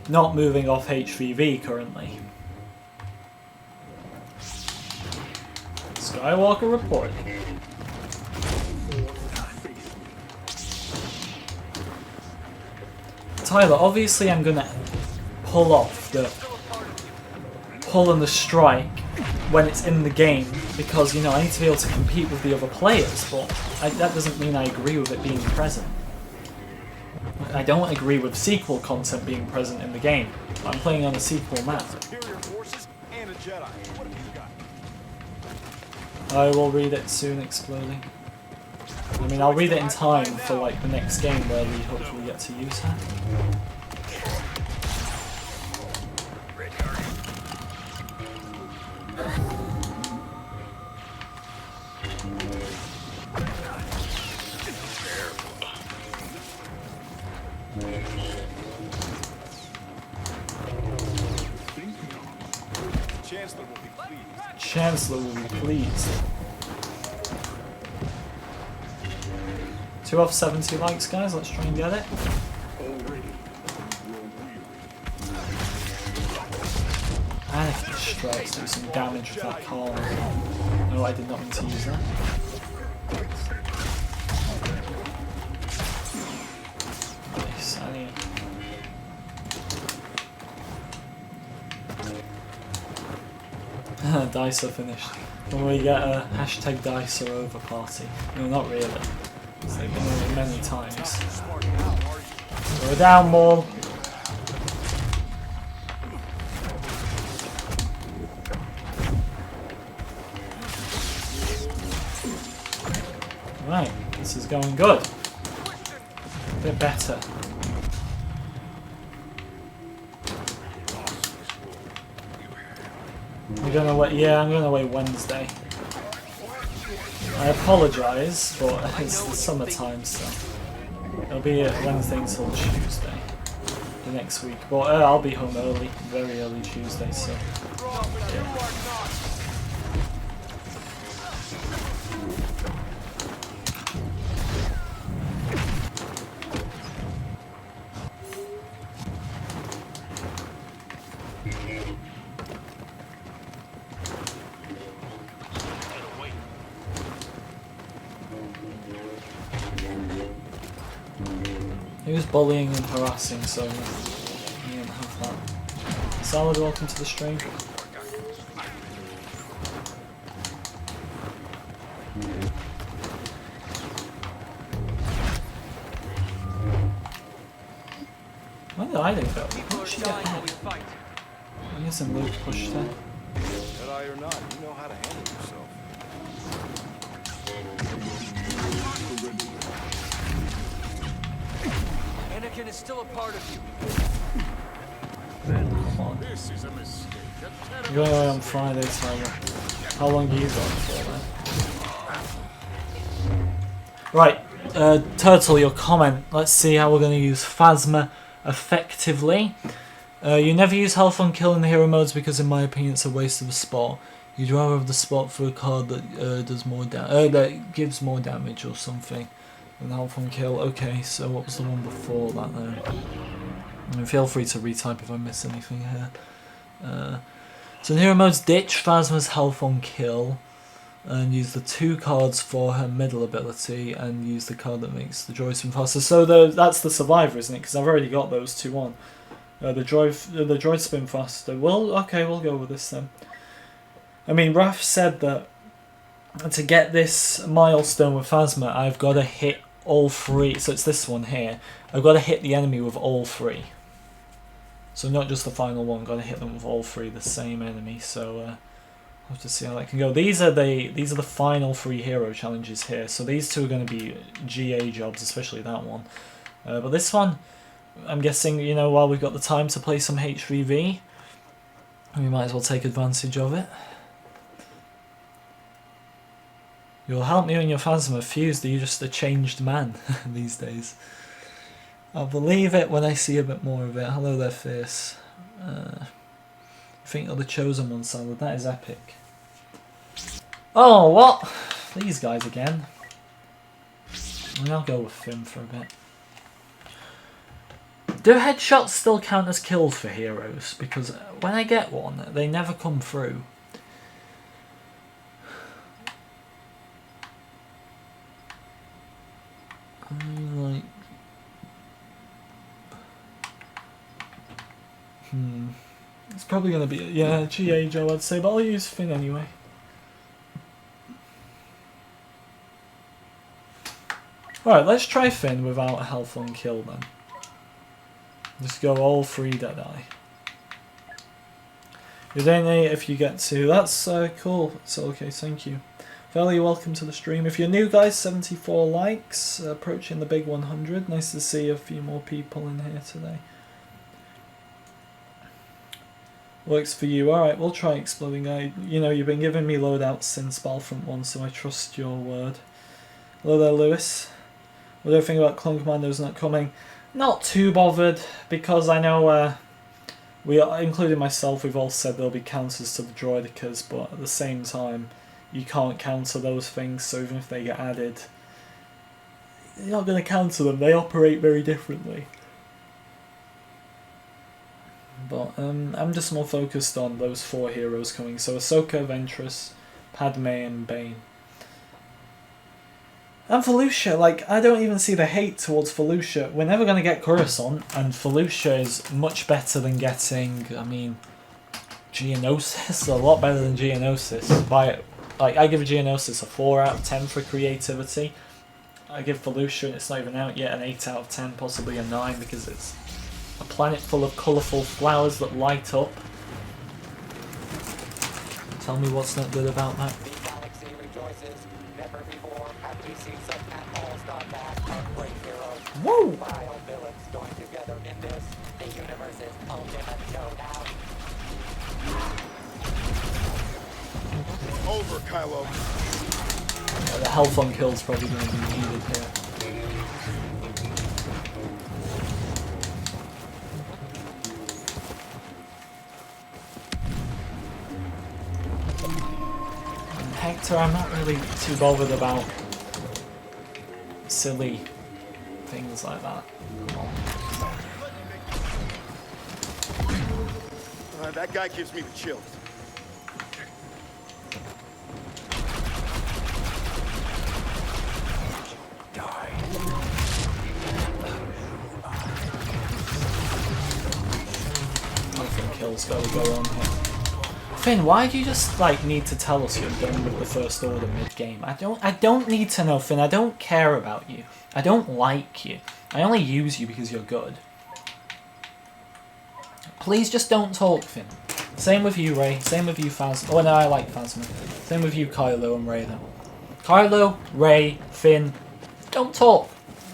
not moving off HVV currently. Skywalker report. Tyler, obviously I'm gonna pull off the pull and the strike when it's in the game, because, you know, I need to be able to compete with the other players, but that doesn't mean I agree with it being present. I don't agree with sequel content being present in the game. I'm playing on a sequel map. Superior forces and a Jedi. What have you got? I will read it soon, Exploding. I mean, I'll read it in time for, like, the next game where we hopefully get to use her. Chancellor will be pleased. Chancellor will be pleased. 2 off 70 likes, guys. Let's try and get it. And if the strikes do some damage with that car. No, I did not mean to use that. Nice. I need... Dice are finished. When we get a hashtag Dice are over party. No, not really. They've been over many times. We're down, Maul. Right, this is going good. A bit better. I'm gonna wait. Yeah, I'm gonna wait Wednesday. I apologise, but it's the summertime, so it'll be Wednesday until Tuesday the next week. But I'll be home early, very early Tuesday, so yeah. He was bullying and harassing, so he didn't have that. Salad, welcome to the stream. Where did I go? How did she get back? I guess Luke pushed her. Jedi or not, you know how to handle yourself. Anakin is still a part of you. Come on. This is a mistake. You're going away on Friday, Tyler. How long are you going for then? Right, Turtle, your comment. Let's see how we're going to use Phasma effectively. You never use health on kill in the hero modes because, in my opinion, it's a waste of a spot. You'd rather have the spot for a card that does more that gives more damage or something than health on kill. Okay, so what was the one before that then? I mean, feel free to retype if I miss anything here. So in hero modes, ditch Phasma's health on kill and use the 2 cards for her middle ability and use the card that makes the droid spin faster. So that's the survivor, isn't it? Because I've already got those 2 on. The droid spin faster. Well, okay, we'll go with this then. I mean, Raph said that to get this milestone with Phasma, I've got to hit all 3. So it's this one here. I've got to hit the enemy with all 3. So not just the final one. Got to hit them with all 3, the same enemy. So I'll have to see how that can go. These are the final 3 hero challenges here. So these 2 are going to be GA jobs, especially that one. But this one, I'm guessing, you know, while we've got the time to play some HVV, we might as well take advantage of it. You'll help me when your Phasma fused. Are you just a changed man these days? I'll believe it when I see a bit more of it. Hello there, Fierce. I think you're the chosen one, Salad. That is epic. Oh, what? These guys again. I mean, I'll go with Finn for a bit. Do headshots still count as kills for heroes? Because when I get one, they never come through. Like, It's probably going to be, yeah, GA Joe I'd say, but I'll use Finn anyway. Alright, let's try Finn without a health on kill then. Just go all 3 Deadeye. You donate if you get to. That's cool. It's okay, thank you. Fairly welcome to the stream. If you're new guys, 74 likes, approaching the big 100. Nice to see a few more people in here today. Works for you. Alright, we'll try exploding. You know, you've been giving me loadouts since Battlefront 1, so I trust your word. Hello there, Lewis. What do I think about Clone Commandos not coming? Not too bothered, because I know we, including myself, we've all said there'll be counters to the droidicas, but at the same time, you can't counter those things, so even if they get added, you're not going to counter them. They operate very differently. But I'm just more focused on those 4 heroes coming. So Ahsoka, Ventress, Padme, and Bane. And Felucia, like, I don't even see the hate towards Felucia. We're never going to get Coruscant, and Felucia is much better than getting, I mean, Geonosis. A lot better than Geonosis. Like, I give Geonosis a 4 out of 10 for creativity. I give Felucia, and it's not even out yet, an 8 out of 10, possibly a 9, because it's a planet full of colourful flowers that light up. Tell me what's not good about that. Whoa! Over, Kylo. Yeah, the health on kill is probably going to be needed here. And Hector, I'm not really too bothered about silly things like that. That guy gives me the chills. Nothing kills gotta go on here. Finn, why do you just like need to tell us you're done with the First Order mid-game? I don't need to know, Finn. I don't care about you. I don't like you. I only use you because you're good. Please just don't talk, Finn. Same with you, Ray. Same with you, Phasma. Oh no, I like Phasma. Same with you, Kylo and Ray, though. Kylo, Ray, Finn, don't talk.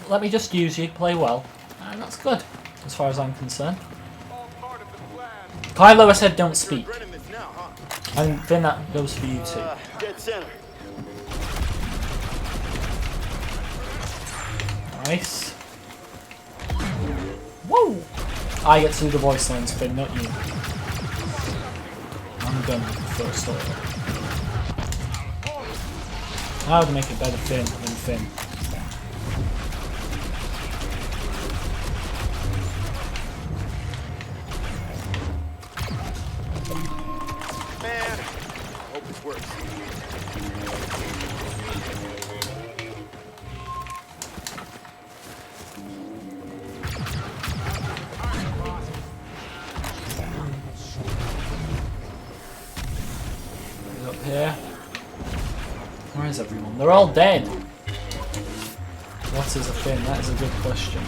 Let me just use you, play well. And that's good, as far as I'm concerned. Kylo, I said don't speak. And Finn, that goes for you too. Dead center. Nice. Whoa! I get to do the voice lines, Finn, not you. I'm done with the First Order. How to make it better Finn than Finn. Man, I hope this works. Up here. Where is everyone? They're all dead. What is a Finn? That is a good question.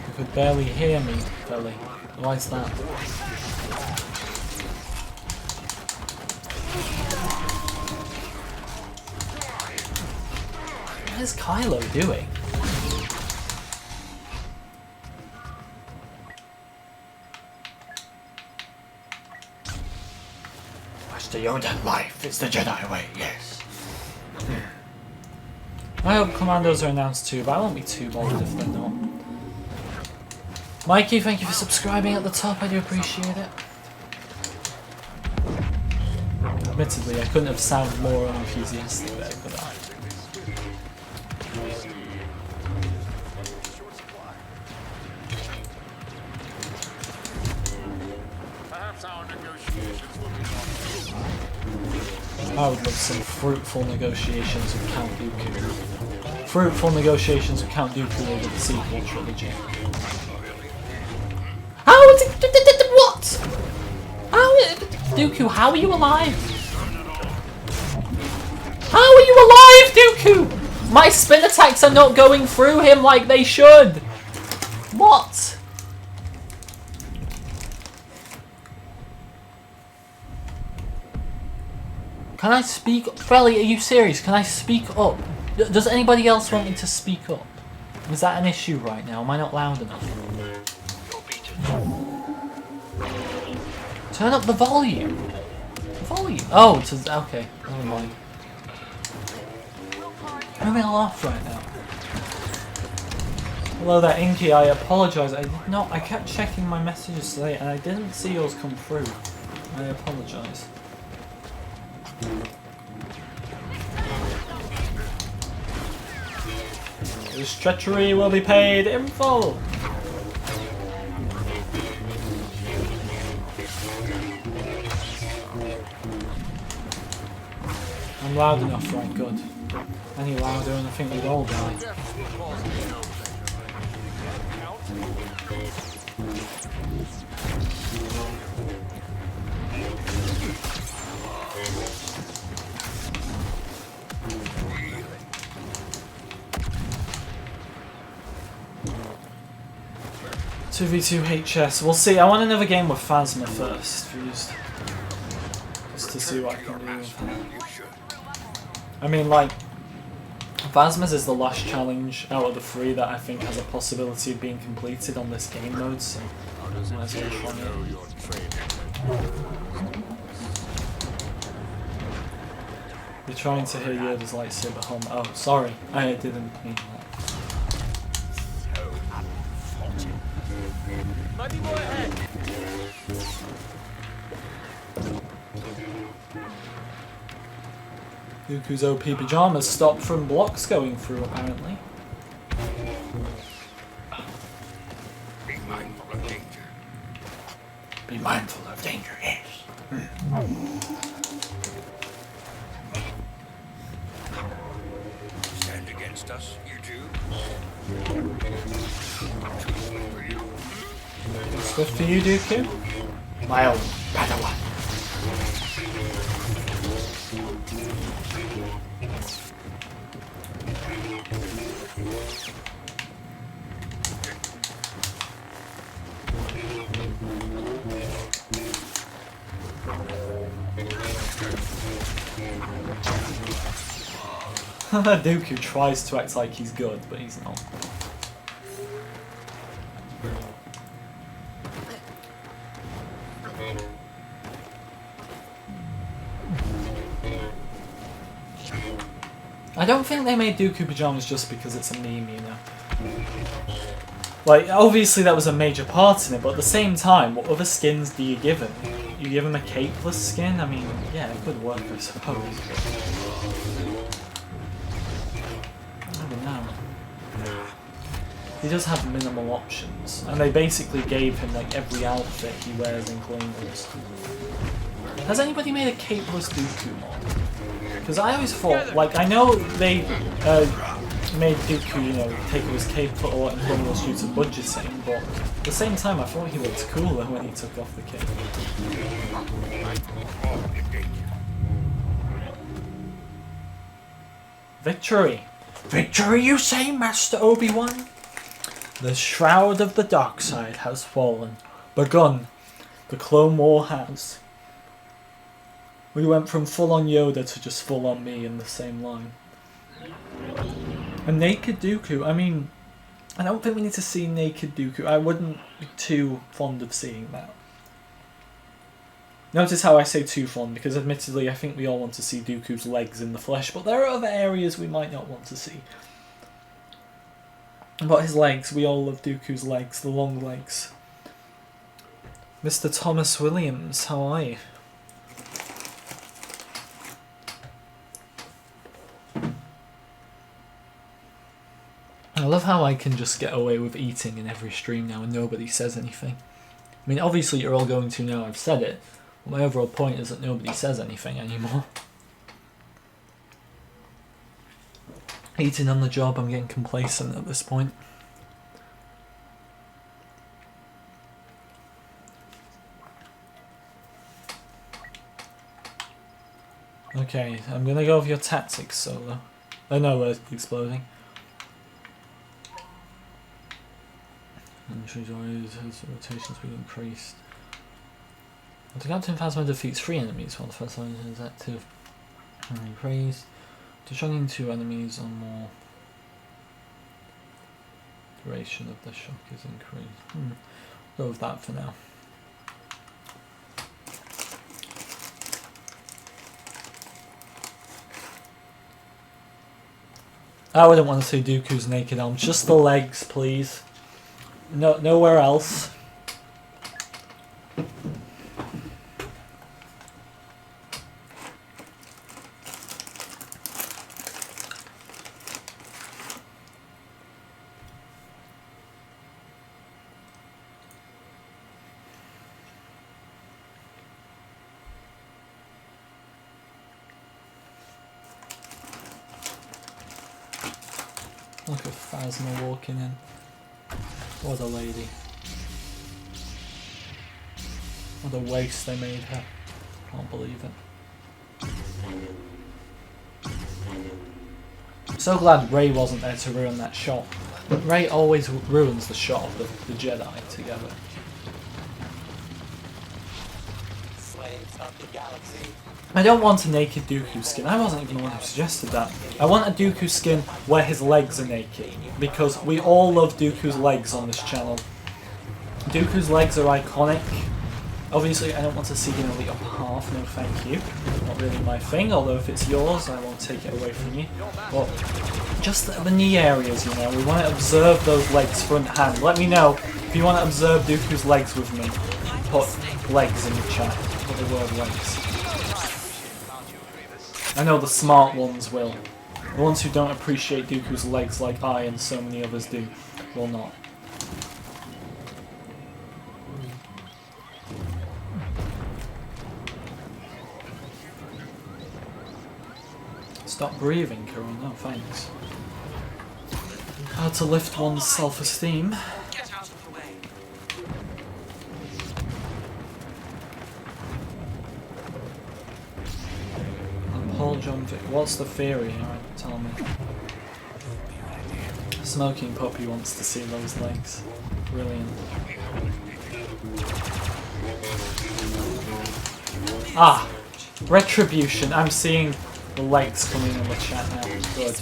You could barely hear me, Felly. Why is that? What is Kylo doing? The Yoda life is the Jedi way, yes. I hope Commandos are announced too, but I won't be too bothered if they're not. Mikey, thank you for subscribing at the top, I do appreciate it. Admittedly, I couldn't have sounded more unenthusiastic there, could I? I would love some fruitful negotiations with Count Dooku. Fruitful negotiations with Count Dooku over the sequel trilogy. How Dooku, how are you alive? How are you alive, Dooku? My spin attacks are not going through him like they should. What? Can I speak? Felly, are you serious? Can I speak up? Does anybody else want me to speak up? Is that an issue right now? Am I not loud enough? Turn up the volume. Volume. Oh, okay. Never mind. I'm a little off right now. Hello there, Inky. I apologise. I did not. I kept checking my messages today and I didn't see yours come through. I apologise. This treachery will be paid in full. I'm loud enough, right? Good. Any louder and I think we'd all die. Two v2 HS. We'll see. I want another game with Phasma first, just to see what I can do with her. I mean, like, Phasma's is the last challenge out of the 3 that I think has a possibility of being completed on this game mode, so might as well try it. You're trying to hear Yoda's lightsaber hum. Oh, sorry, I didn't mean that. Mighty boy ahead. Dooku's OP pajamas stopped from blocks going through, apparently. Be mindful of danger. Be mindful of danger, yes. Stand against us, you two. What's good for you, Dooku? My own Padawan. Dooku tries to act like he's good, but he's not. I don't think they made Dooku pajamas just because it's a meme, you know. Like, obviously that was a major part in it, but at the same time, what other skins do you give him? You give him a capeless skin? I mean, yeah, it could work, I suppose. I don't know. He does have minimal options, and they basically gave him like every outfit he wears in Clone Wars. Has anybody made a capeless Dooku mod? Because I always thought, like, I know they made Dooku, you know, take his cape for a lot in Clone Wars due to budgeting, but at the same time I thought he looked cooler when he took off the cape. Victory! Victory, you say, Master Obi-Wan? The shroud of the dark side has fallen. Begun. The Clone War has. We went from full-on Yoda to just full-on me in the same line. A naked Dooku, I mean, I don't think we need to see naked Dooku. I wouldn't be too fond of seeing that. Notice how I say too fond, because admittedly I think we all want to see Dooku's legs in the flesh, but there are other areas we might not want to see. But his legs, we all love Dooku's legs, the long legs. Mr. Thomas Williams, how are you? I love how I can just get away with eating in every stream now and nobody says anything. I mean, obviously you're all going to now I've said it, but my overall point is that nobody says anything anymore. Eating on the job, I'm getting complacent at this point. Okay, I'm gonna go with your tactics solo. Oh no, we're exploding. Entries always has rotation speed increased. The Captain Phasma defeats 3 enemies while the first line is active and increased. Shocking 2 enemies on more duration of the shock is increased. Go with that for now. I wouldn't want to see Dooku's naked arms, just the legs, please. No, nowhere else. Look at Phasma walking in. What a lady. What a waste they made her. Can't believe it. I'm so glad Rey wasn't there to ruin that shot. Rey always ruins the shot of the Jedi together. Slaves of the galaxy. I don't want a naked Dooku skin. I wasn't even the one who suggested that. I want a Dooku skin where his legs are naked. Because we all love Dooku's legs on this channel. Dooku's legs are iconic. Obviously, I don't want to see an elite upper half. No, thank you. Not really my thing. Although if it's yours, I won't take it away from you. But just the knee areas, you know. We want to observe those legs front hand. Let me know if you want to observe Dooku's legs with me. Put legs in the chat. Put the word legs. I know the smart ones will. The ones who don't appreciate Dooku's legs like I and so many others do, will not. Stop breathing, Karen. No, thanks. How to lift one's self-esteem. Get out of the way. Paul John Vic. What's the theory? Alright, tell me. Smoking Puppy wants to see those legs. Brilliant. Ah! Retribution. I'm seeing the legs coming in the chat now. Good.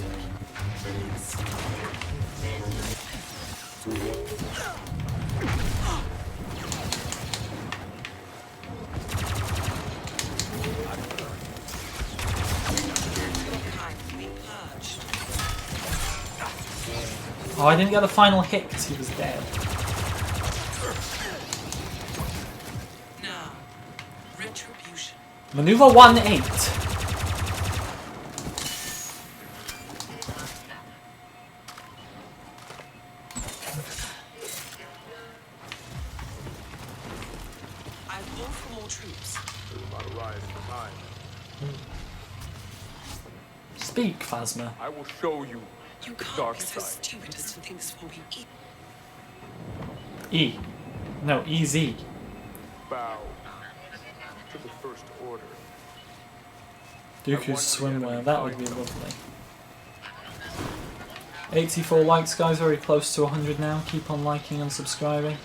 Oh, I didn't get the final hit because he was dead. Now, retribution. Maneuver 1-8. I call for more troops. There's about to rise in time. Speak, Phasma. I will show you You the can't dark be so side. stupid as to think this will be easy. E. No, EZ. Bow to the First Order. Dooku's swimwear, that would be lovely. 84 likes, guys, very close to 100 now. Keep on liking and subscribing.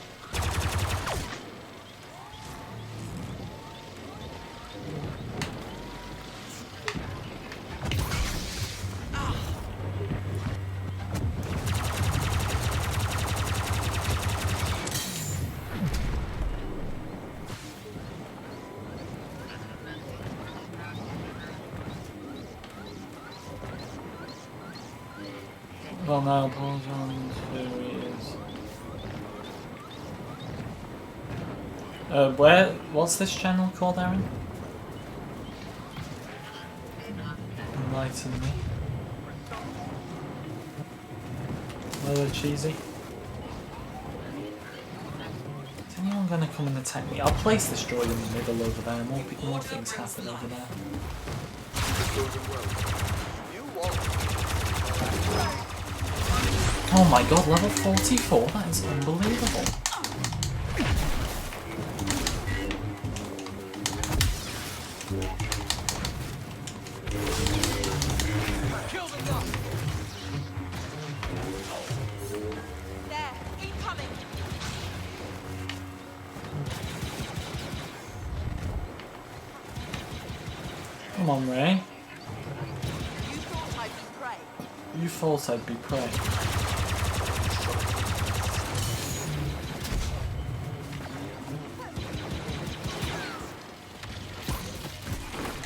Well, now Paul John's here he is. What's this channel called, Aaron? Enlighten me. Another cheesy. Is anyone gonna come and attack me? I'll place this droid in the middle over there. More things happen over there. Oh my god, level 44? That is unbelievable. Come on, Ray. You thought I'd be prey. You thought I'd be prey.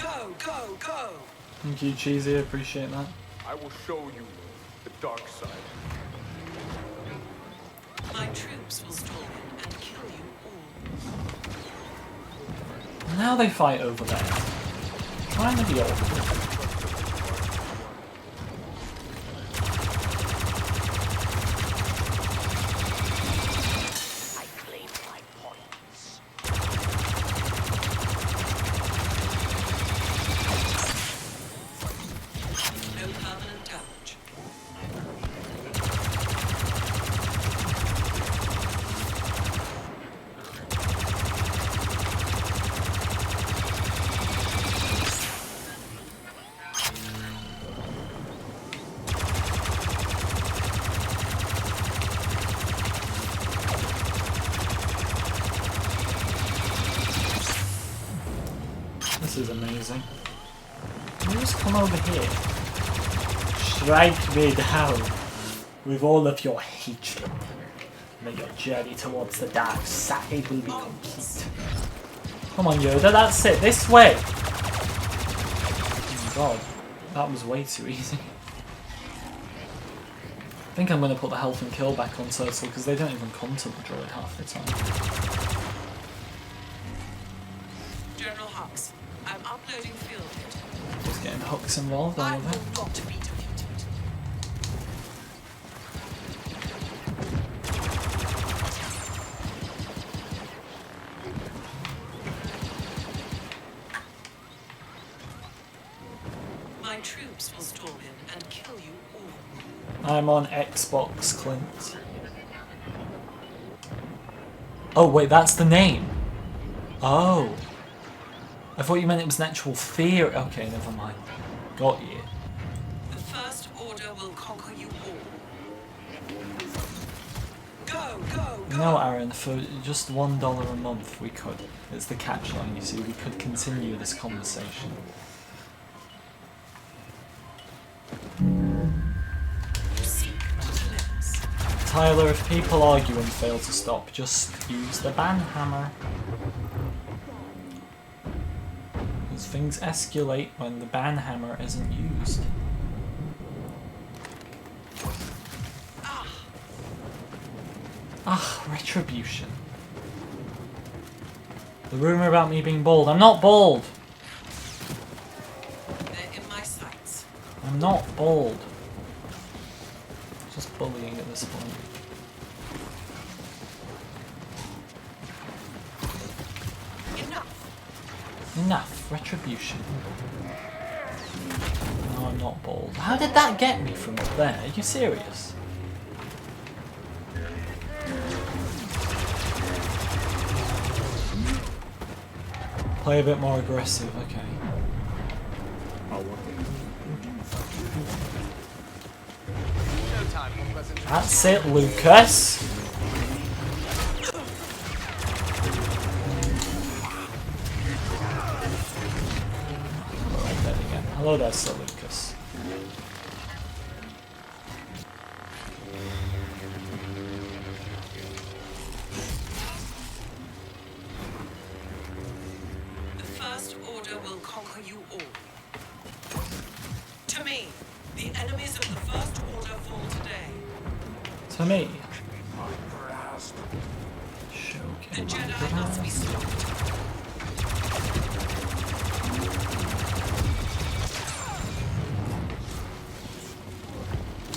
Go, go, go! Thank you, Cheesy. I appreciate that. I will show you the dark side. My troops will storm in and kill you all. Now they fight over there. Trying to be awkward. I claim my points. No permanent damage. This is amazing. Can you just come over here? Strike me down with all of your hatred. May your journey towards the dark side will be complete. Come on, Yoda, that's it. This way! Oh my god, that was way too easy. I think I'm going to put the health and kill back on Turtle because they don't even come to the droid half the time. General Hux, I'm uploading field data. Just getting hooks involved, I I love it. will not be defeated. My troops will storm in and kill you all. I'm on Xbox, Clint. Oh wait, that's the name. Oh. I thought you meant it was an actual theory. Okay, never mind. Got you. The First Order will conquer you all. Go, go, go! No, Aaron, for just $1 a month we could. It's the catchline, you see. We could continue this conversation. Seek lives. Tyler, if people argue and fail to stop, just use the ban hammer. Because things escalate when the ban hammer isn't used. Ah, retribution. The rumor about me being bald. I'm not bald! They're in my sights. I'm not bald. Just bullying at this point. Enough. Enough. Retribution. No, I'm not bald. How did that get me from up there? Are you serious? Play a bit more aggressive, okay. No time for pleasant. That's it, Lucas! Alright, dead again. Hello there, Sir Lucas. The First Order will conquer you all. To me, the enemies of the First Order fall today. To me. The Showcase. Jedi must be stopped.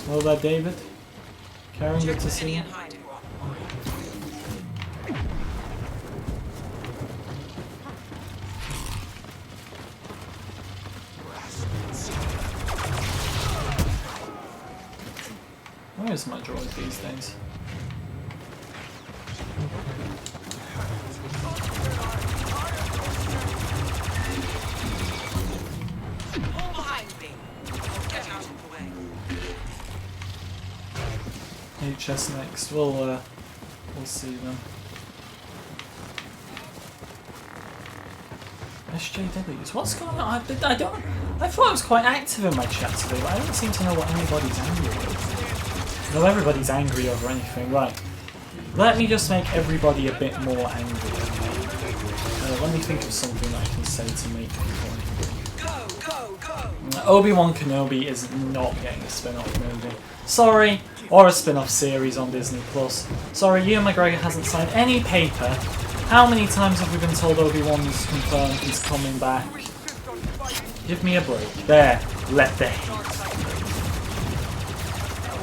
Hello there, David. Karen, good to see you. In hiding. Where is my droid these days? All behind me. Get out of the way. HS next. We'll see them. SJWs. What's going on? I don't. I thought I was quite active in my chat today, but I don't seem to know what anybody's angry with. No, everybody's angry over anything. Right. Let me just make everybody a bit more angry. Let me think of something that I can say to make people angry. Obi-Wan Kenobi is not getting a spin-off movie. Sorry. Or a spin-off series on Disney+. Sorry, Ewan McGregor hasn't signed any paper. How many times have we been told Obi-Wan's confirmed he's coming back? Give me a break. There. Let the hate.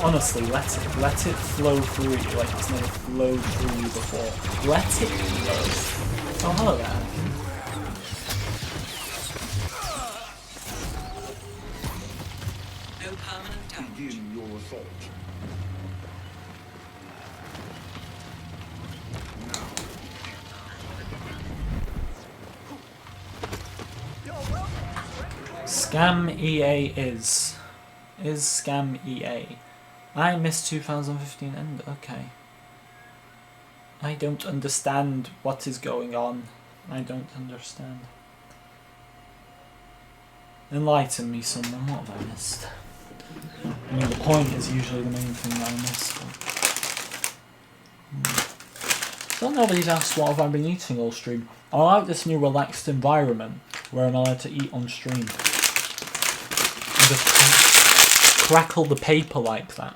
Honestly, let it flow through you like it's never flowed through you before. Let it flow. Oh, hello there. No permanent damage. Begin your assault. Scam EA is Scam EA. I missed 2015 end. Okay. I don't understand what is going on. I don't understand. Enlighten me, someone. What have I missed? I mean, the point is usually the main thing that I missed. So nobody's asked what have I been eating all stream. I like this new relaxed environment where I'm allowed to eat on stream. And just crackle the paper like that.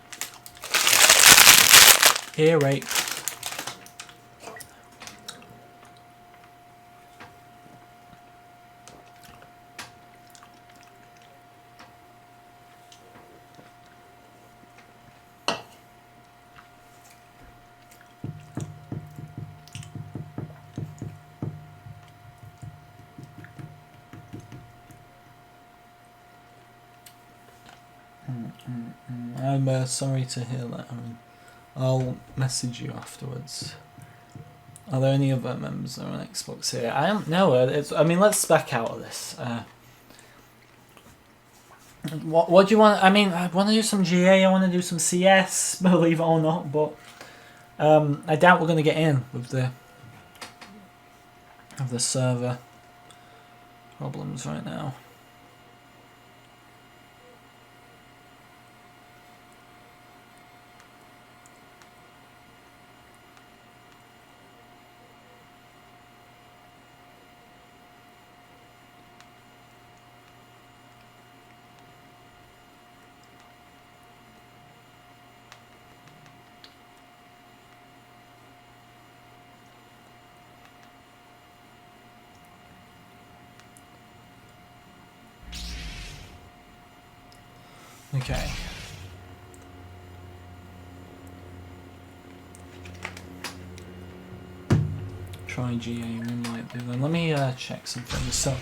Here, right. I'm sorry to hear that. I mean, I'll message you afterwards. Are there any other members that are on Xbox here? I don't know. I mean, let's back out of this. What do you want? I mean, I want to do some GA. I want to do some CS. Believe it or not, but I doubt we're going to get in with the server problems right now. Okay. Try GA Moonlight then. Let me check some things. So,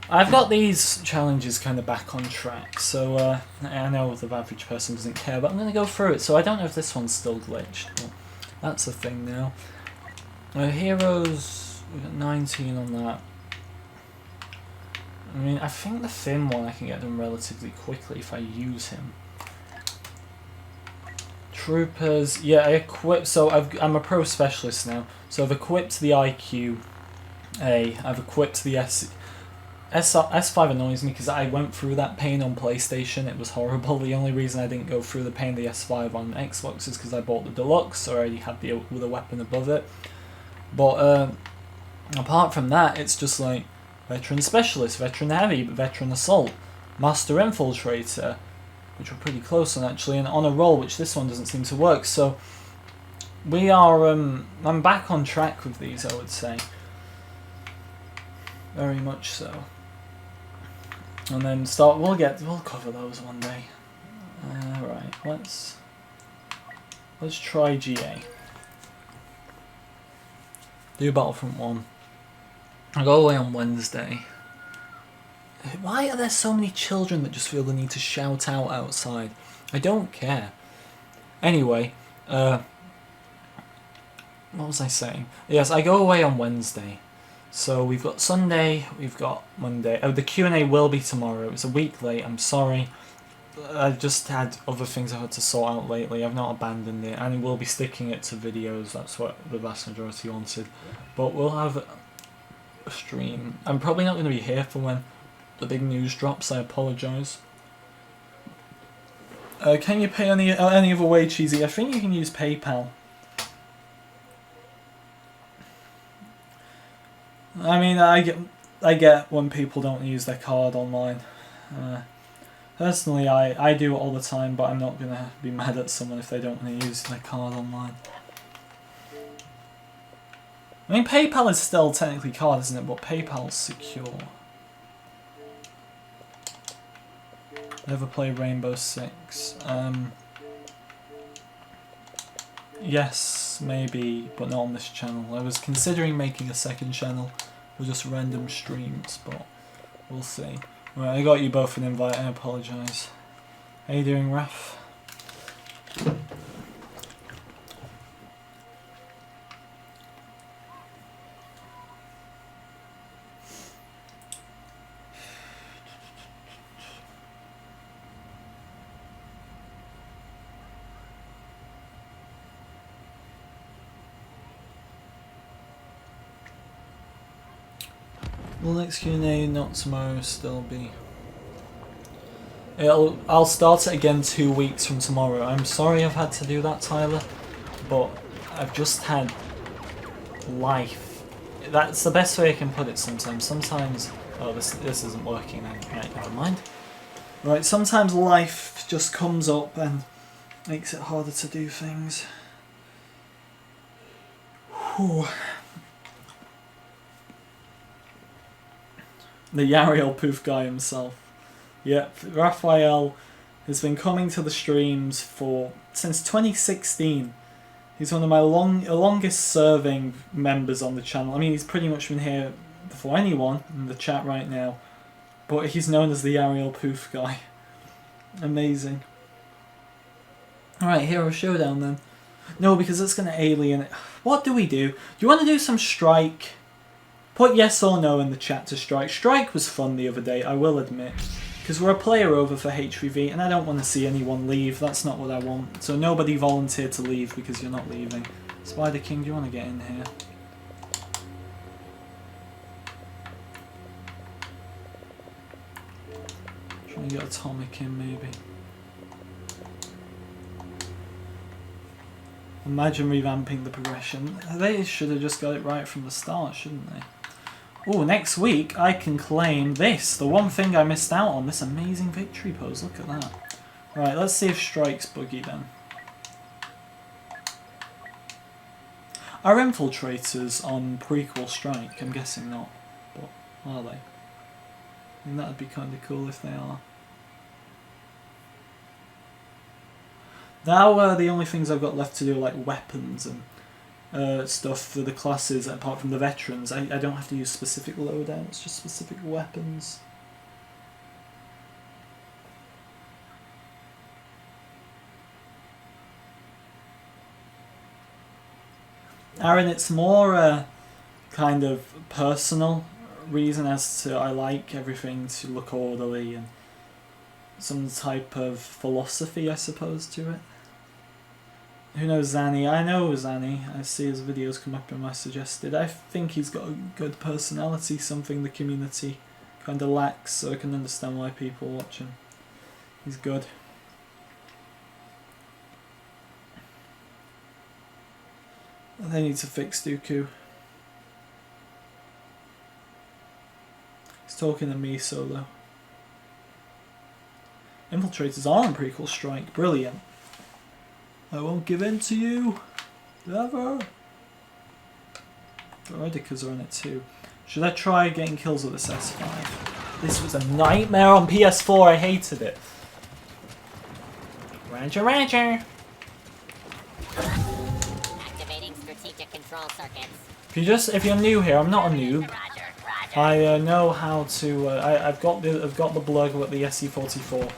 I've got these challenges kind of back on track. So, I know the average person doesn't care, but I'm going to go through it. So, I don't know if this one's still glitched. But that's a thing now. Heroes, we've got 19 on that. I mean, I think the Finn one I can get done relatively quickly if I use him. Troopers, yeah, I equip. So I'm a pro specialist now. So I've equipped the IQ A. I've equipped the S5 annoys me because I went through that pain on PlayStation. It was horrible. The only reason I didn't go through the pain of the S5 on Xbox is because I bought the Deluxe, so I already had the weapon above it. But apart from that, it's just like Veteran Specialist, Veteran Heavy, Veteran Assault, Master Infiltrator, which we're pretty close on actually, and on a roll, which this one doesn't seem to work. So we are, I'm back on track with these, I would say. Very much so. And then we'll cover those one day. Right, let's try GA. Do Battlefront 1. I go away on Wednesday. Why are there so many children that just feel the need to shout out outside? I don't care. Anyway, what was I saying? Yes, I go away on Wednesday. So we've got Sunday, we've got Monday. Oh, the Q&A will be tomorrow. It's a week late, I'm sorry. I've just had other things I've had to sort out lately. I've not abandoned it, and we'll be sticking it to videos. That's what the vast majority wanted. But we'll have stream. I'm probably not going to be here for when the big news drops. I apologise. Can you pay any other way, Cheesy? I think you can use PayPal. I mean, I get when people don't use their card online. Personally, I do it all the time, but I'm not going to be mad at someone if they don't want to use their card online. I mean, PayPal is still technically card, isn't it? But PayPal's secure. Never played Rainbow Six. Yes, maybe, but not on this channel. I was considering making a second channel with just random streams, but we'll see. Right, I got you both an invite, I apologise. How you doing, Raph? Will next Q&A not tomorrow still be? I'll start it again 2 weeks from tomorrow. I'm sorry I've had to do that, Tyler, but I've just had life. That's the best way I can put it sometimes. Sometimes... Oh, this isn't working then. Right, never mind. Right, sometimes life just comes up and makes it harder to do things. Whew. The Yariel Poof guy himself. Yep, Raphael has been coming to the streams since 2016. He's one of my longest serving members on the channel. I mean, he's pretty much been here before anyone in the chat right now. But he's known as the Yariel Poof guy. Amazing. Alright, Hero Showdown then. No, because it's going to alien... What do we do? Do you want to do some Strike? Put yes or no in the chat to Strike. Strike was fun the other day, I will admit. Because we're a player over for HVV, and I don't want to see anyone leave. That's not what I want. So nobody volunteered to leave because you're not leaving. Spider King, do you want to get in here? Trying to get Atomic in, maybe. Imagine revamping the progression. They should have just got it right from the start, shouldn't they? Oh, next week I can claim this, the one thing I missed out on, this amazing victory pose, look at that. Right, let's see if Strike's buggy then. Are infiltrators on prequel Strike? I'm guessing not, but are they? I think that'd be kind of cool if they are. Now the only things I've got left to do are like weapons and stuff for the classes, apart from the veterans. I don't have to use specific loadouts, just specific weapons. Aaron, it's more kind of personal reason as to I like everything to look orderly and some type of philosophy, I suppose, to it. Who knows Zanny? I know Zanny. I see his videos come up in my suggested. I think he's got a good personality, something the community kind of lacks, so I can understand why people watch him. He's good. They need to fix Dooku. He's talking to me solo. Infiltrators are on prequel Strike. Brilliant. I won't give in to you. Never. Eridicas are on it too. Should I try getting kills with this S5? This was a nightmare on PS4. I hated it. Roger, roger. Activating strategic control If circuits. if you're new here, I'm not a noob. I know how to. I've got the blurgle at the SE44.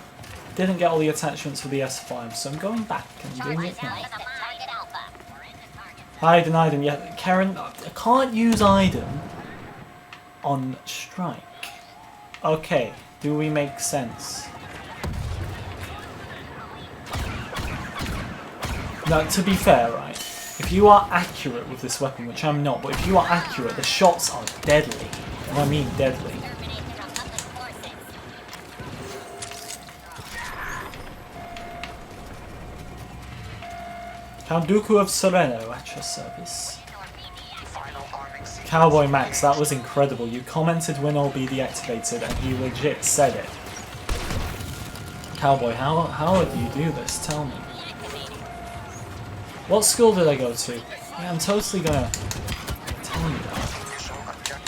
Didn't get all the attachments for the S5, so I'm going back and doing it now. Iden, Iden, yeah, Karen, I can't use Iden on Strike. Okay, do we make sense? Now, to be fair, right, if you are accurate with this weapon, which I'm not, but if you are accurate, the shots are deadly. And I mean deadly. Count Dooku of Sereno at your service. Cowboy Max, that was incredible. You commented when all be deactivated and he legit said it. Cowboy, how do you do this? Tell me. What school did I go to? Yeah, I'm totally gonna tell you that.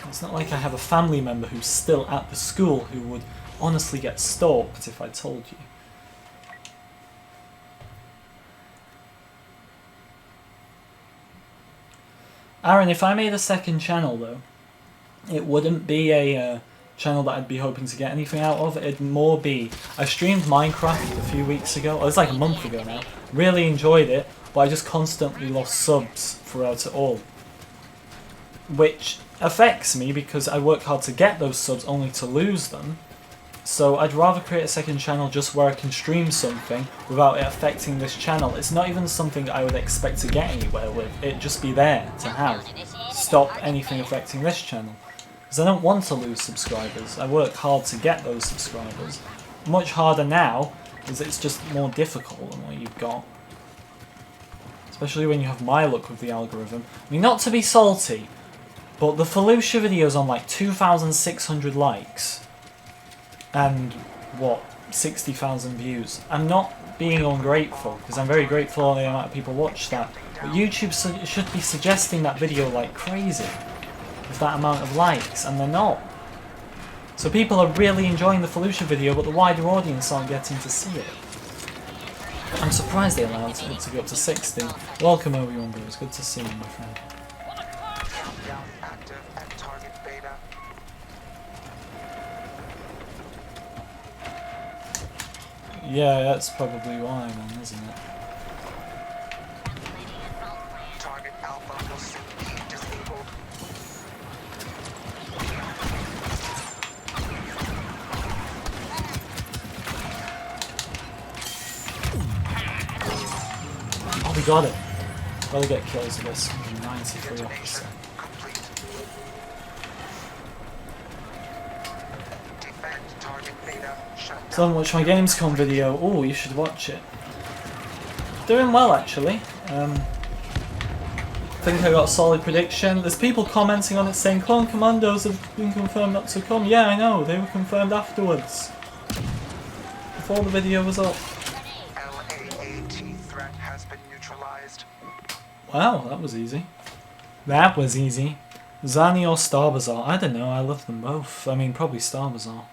It's not like I have a family member who's still at the school who would honestly get stalked if I told you. Aaron, if I made a second channel though, it wouldn't be a channel that I'd be hoping to get anything out of. It'd more be... I streamed Minecraft a few weeks ago, or it's like a month ago now. Really enjoyed it, but I just constantly lost subs throughout it all. Which affects me because I work hard to get those subs only to lose them. So I'd rather create a second channel just where I can stream something without it affecting this channel. It's not even something I would expect to get anywhere with. It'd just be there to have. Stop anything affecting this channel. Because I don't want to lose subscribers. I work hard to get those subscribers. Much harder now, because it's just more difficult than what you've got. Especially when you have my luck with the algorithm. I mean, not to be salty, but the Fallujah video's on like 2,600 likes. And, what, 60,000 views. I'm not being ungrateful, because I'm very grateful for the amount of people watch that. But YouTube should be suggesting that video like crazy, with that amount of likes, and they're not. So people are really enjoying the Fallujah video, but the wider audience aren't getting to see it. I'm surprised they allowed it to go up to 60. Welcome, Obi-Wan, bro. It's good to see you, my friend. Yeah, that's probably why, man, isn't it? Target Alpha will soon be disabled. Oh, we got it. Gotta get kills with this. 93 officer. So I watch my Gamescom video. Oh, you should watch it. Doing well, actually. I think I got a solid prediction. There's people commenting on it saying Clone Commandos have been confirmed not to come. Yeah, I know. They were confirmed afterwards. Before the video was up. LAAT threat has been neutralized. Wow, that was easy. That was easy. Zani or Star Bazaar? I don't know. I love them both. I mean, probably Star Bazaar.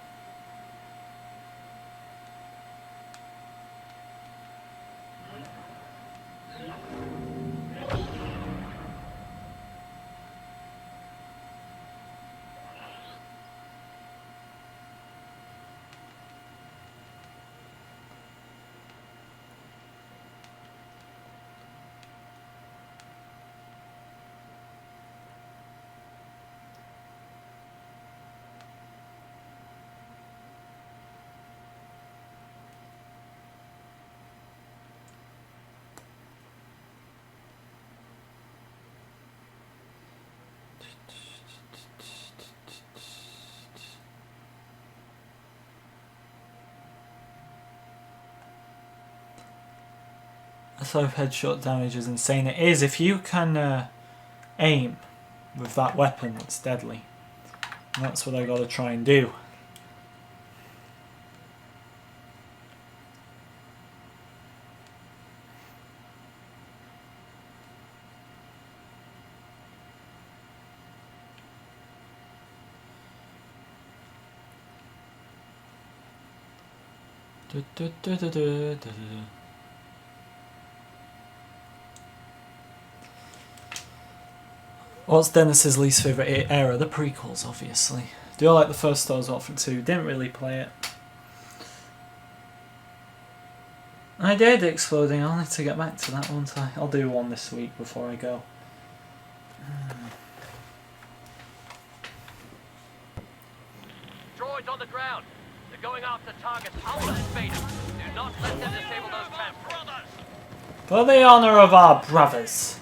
So headshot damage is insane. It is. If you can aim with that weapon, it's deadly. And that's what I gotta try and do. What's Dennis's least favourite era? The prequels, obviously. Do I like the first Star Wars Battlefront 2? Didn't really play it. I did Exploding. I'll need to get back to that, won't I? I'll do one this week before I go. Droids on the ground. They're going after targets Alpha and Beta. Do not let them disable those transports. For the honour of our brothers.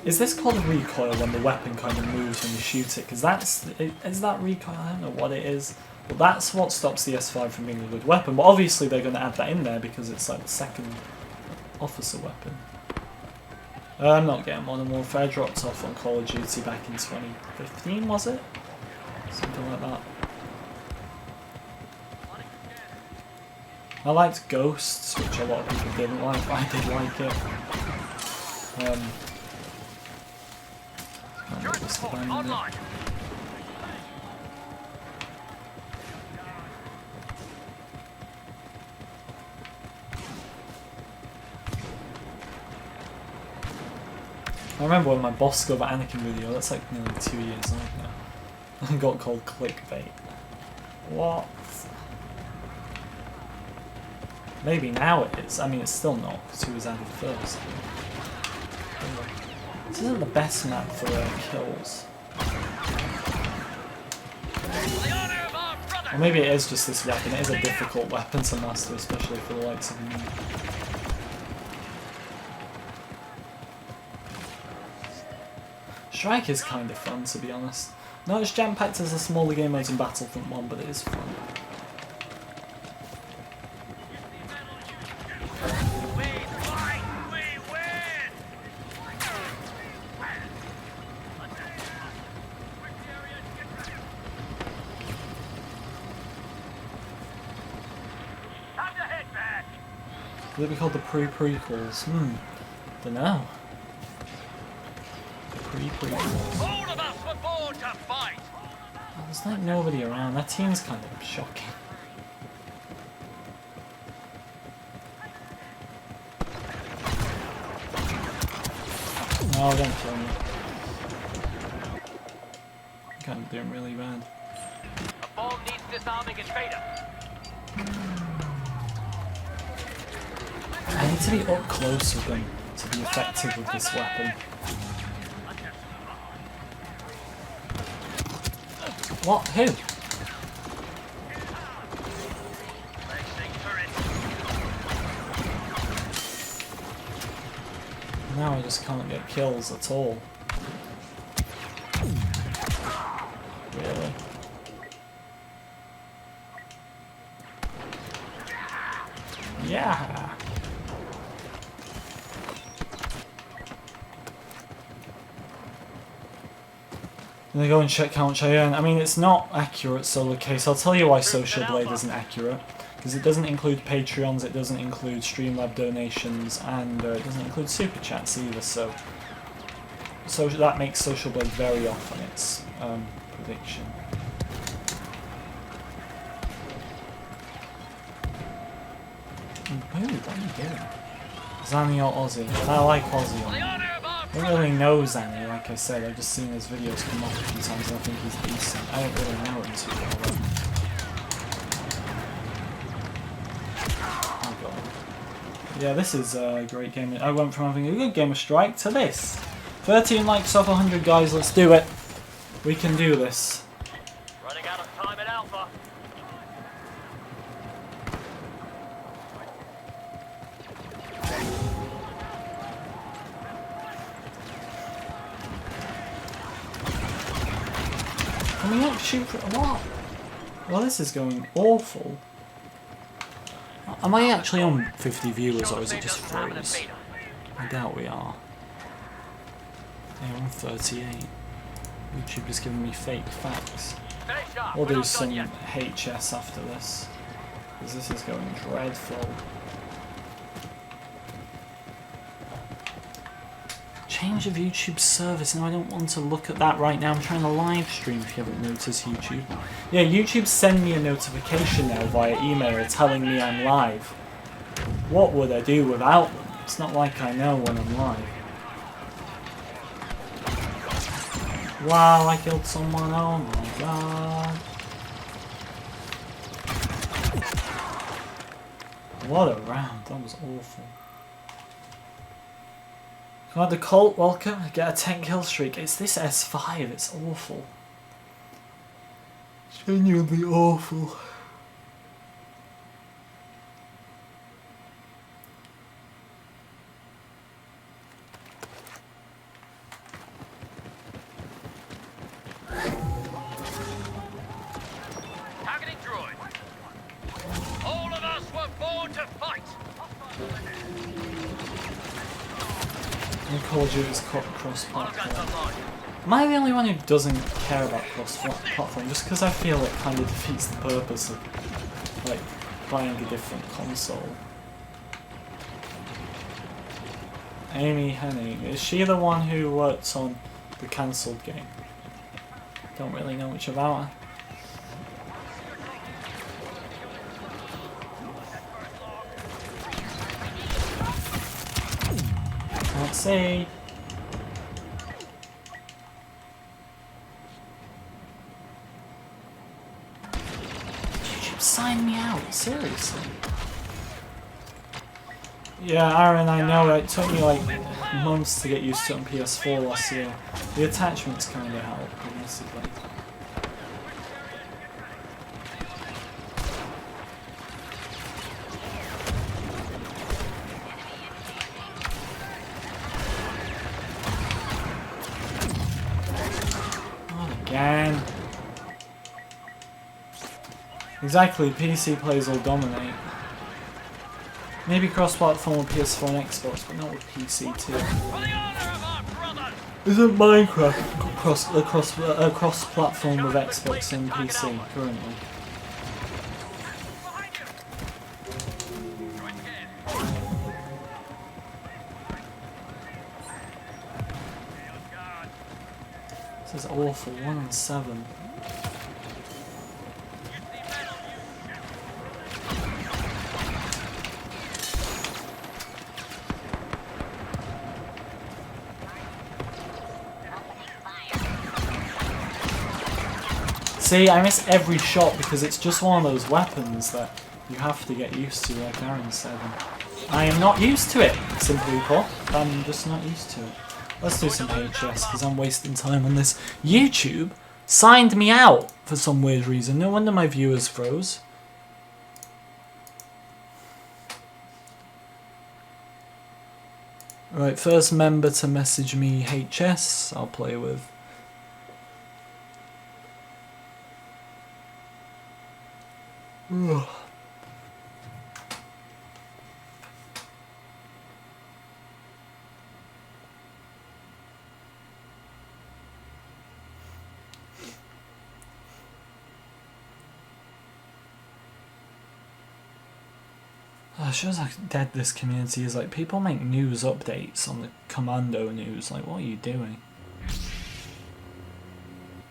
Is this called recoil when the weapon kind of moves when you shoot it? Because is that recoil? I don't know what it is. But that's what stops the S5 from being a good weapon. But obviously they're going to add that in there because it's like the second officer weapon. I'm not getting Modern Warfare. Dropped off on Call of Duty back in 2015, was it? Something like that. I liked Ghosts, which a lot of people didn't like, but I did like it. Online. I remember when my boss got the Anakin video, that's like nearly 2 years old now. And got called clickbait. What? Maybe now it is. I mean, it's still not, because he was added first. This isn't the best map for kills. Or maybe it is just this weapon. It is a difficult weapon to master, especially for the likes of me. Strike is kind of fun, to be honest. Not as jam-packed as the smaller game modes in Battlefront 1, but it is fun. Could it be called the pre-prequels? Dunno. Pre-prequels. All of us were born to fight. Oh, there's like nobody around. That team's kind of shocking. No, don't kill me. I'm kind of doing really bad. A bomb needs disarming invader. I need to be up close with them to be effective with this weapon. What? Who? Now I just can't get kills at all. Really? Yeah! And they go and check how much I earn. I mean, it's not accurate solo case. I'll tell you why Social Blade isn't accurate. Because it doesn't include Patreons, it doesn't include Streamlab donations, and it doesn't include Super Chats either, so that makes Social Blade very off on its prediction. Ooh, what are you doing? Zanny or Ozzy? I like Ozzy on there. I don't really know Zanny, like I said, I've just seen his videos come up a few times and I think he's decent. I don't really know him too well though. Oh god. Yeah, this is a great game. I went from having a good game of Strike to this. 13 likes off 100 guys, let's do it. We can do this. Running out of time at Alpha. Can we not shoot for what? Well, this is going awful. Am I actually on 50 viewers or is it just froze? I doubt we are. Yeah, I'm on 38. YouTube is giving me fake facts. We'll do some HS after this, because this is going dreadful. Change of YouTube service. No, I don't want to look at that right now. I'm trying to live stream if you haven't noticed, YouTube. Yeah, YouTube send me a notification now via email telling me I'm live. What would I do without them? It's not like I know when I'm live. Wow, I killed someone. Oh my god. What a round. That was awful. Come on, the Colt, welcome. Get a 10 kill streak. It's this S5, it's awful. Genuinely awful. told you it was cross-platform. Am I the only one who doesn't care about cross-platform? Just because I feel it kind of defeats the purpose of, like, buying a different console. Amy Hennig, is she the one who worked on the cancelled game? Don't really know much about her. Let's see. YouTube signed me out, seriously. Yeah, Aaron, I know, it took me like months to get used to it on PS4 last year. The attachments kind of help, basically. Again. Exactly, PC players will dominate. Maybe cross-platform with PS4 and Xbox, but not with PC too. Isn't Minecraft cross-platform with Xbox and PC currently? This is awful. 1 and 7. See, I miss every shot because it's just one of those weapons that you have to get used to, like Aaron said. I am not used to it, simply put. I'm just not used to it. Let's do some HS because I'm wasting time on this. YouTube signed me out for some weird reason. No wonder my viewers froze. Right, first member to message me HS, I'll play with. Ugh. It shows how dead this community is. Like, people make news updates on the Commando news. Like, what are you doing?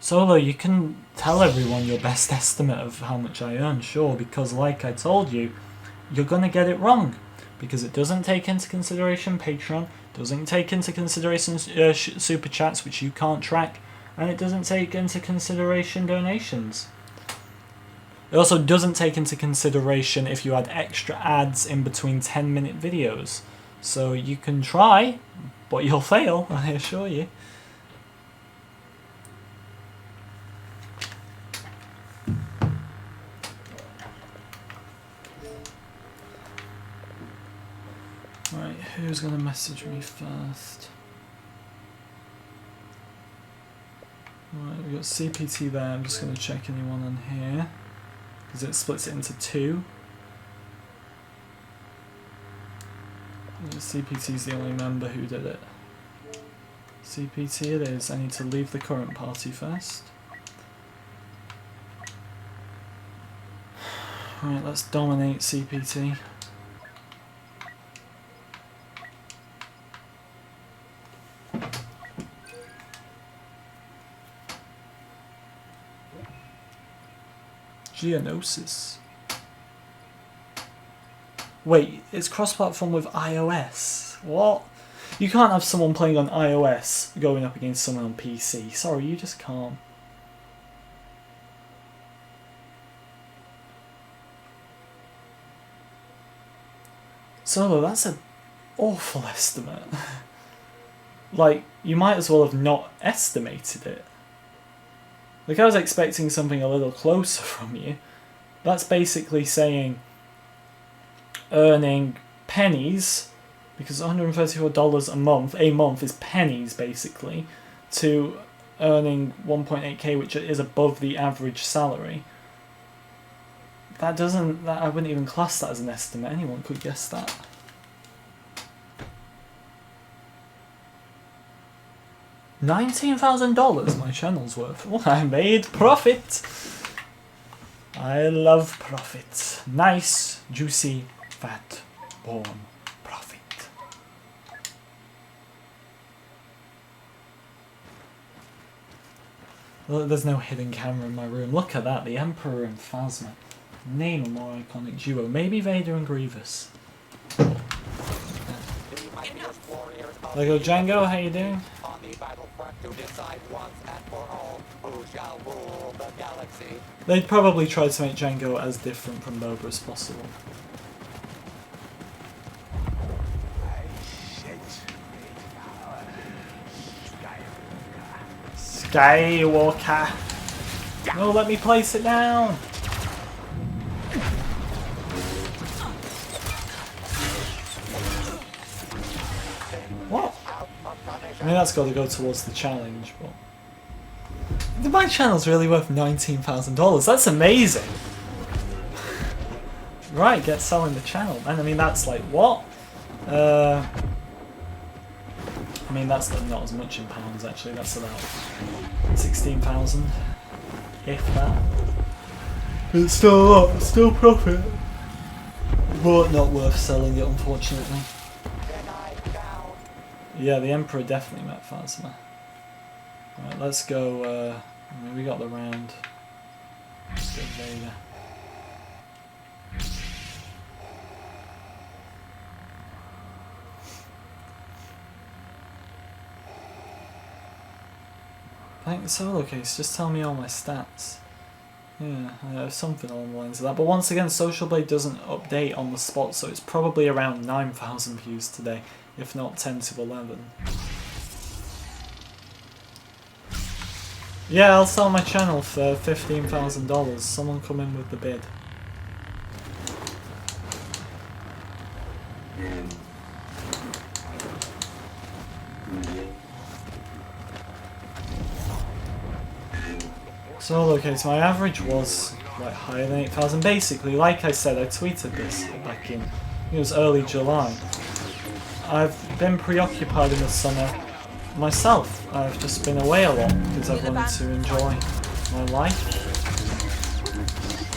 Solo, you can tell everyone your best estimate of how much I earn, sure, because like I told you, you're gonna get it wrong. Because it doesn't take into consideration Patreon, doesn't take into consideration Super Chats, which you can't track, and it doesn't take into consideration donations. It also doesn't take into consideration if you add extra ads in between 10-minute videos. So you can try, but you'll fail, I assure you. Right, who's going to message me first? Right, we've got CPT there. I'm just going to check anyone on here, because it splits it into two. CPT's the only member who did it. CPT it is. I need to leave the current party first. Right, let's dominate CPT. Geonosis. Wait, it's cross-platform with iOS. What? You can't have someone playing on iOS going up against someone on PC. Sorry, you just can't. Solo, that's an awful estimate. Like, you might as well have not estimated it. Like, I was expecting something a little closer from you. That's basically saying earning pennies, because $134 a month is pennies, basically, to earning 1.8k, which is above the average salary. That doesn't... I wouldn't even class that as an estimate. Anyone could guess that. $19,000 my channel's worth. Oh, I made profit. I love profit. Nice, juicy, fat, warm profit. Well, there's no hidden camera in my room. Look at that, the Emperor and Phasma. Name a more iconic duo. Maybe Vader and Grievous. Lego Django, how you doing? On the battlefront to decide once and for all who shall rule the galaxy. They'd probably try to make Django as different from Boba as possible. Skywalker! No, let me place it down! What? I mean, that's got to go towards the challenge, but... My channel's really worth $19,000. That's amazing! Right, get selling the channel. And I mean, that's like, what? I mean, that's not as much in pounds, actually. That's about 16,000, if that. It's still a lot. It's still profit. But not worth selling it, unfortunately. Yeah, the Emperor definitely met Phasma. Right, let's go, I mean, we got the round. Let's go Vader. Thanks, solo case, just tell me all my stats. Yeah, I have something along the lines of that. But once again, Social Blade doesn't update on the spot, so it's probably around 9,000 views today, if not 10 to 11. Yeah, I'll sell my channel for $15,000. Someone come in with the bid. So okay, so my average was like higher than 8,000. Basically, like I said, I tweeted this back in, it was early July. I've been preoccupied in the summer myself. I've just been away a lot because I've wanted to enjoy my life.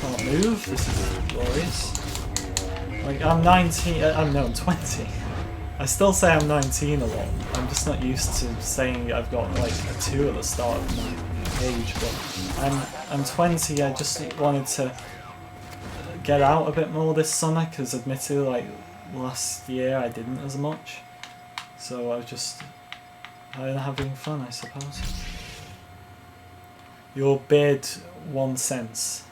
Can't move, this is glorious. Like, I'm 19, I'm 20. I still say I'm 19 a lot. I'm just not used to saying I've got like a 2 at the start of my age, but I'm 20. I just wanted to get out a bit more this summer because admittedly, like last year I didn't as much, so I was just having fun, I suppose. Your bid 1 cent.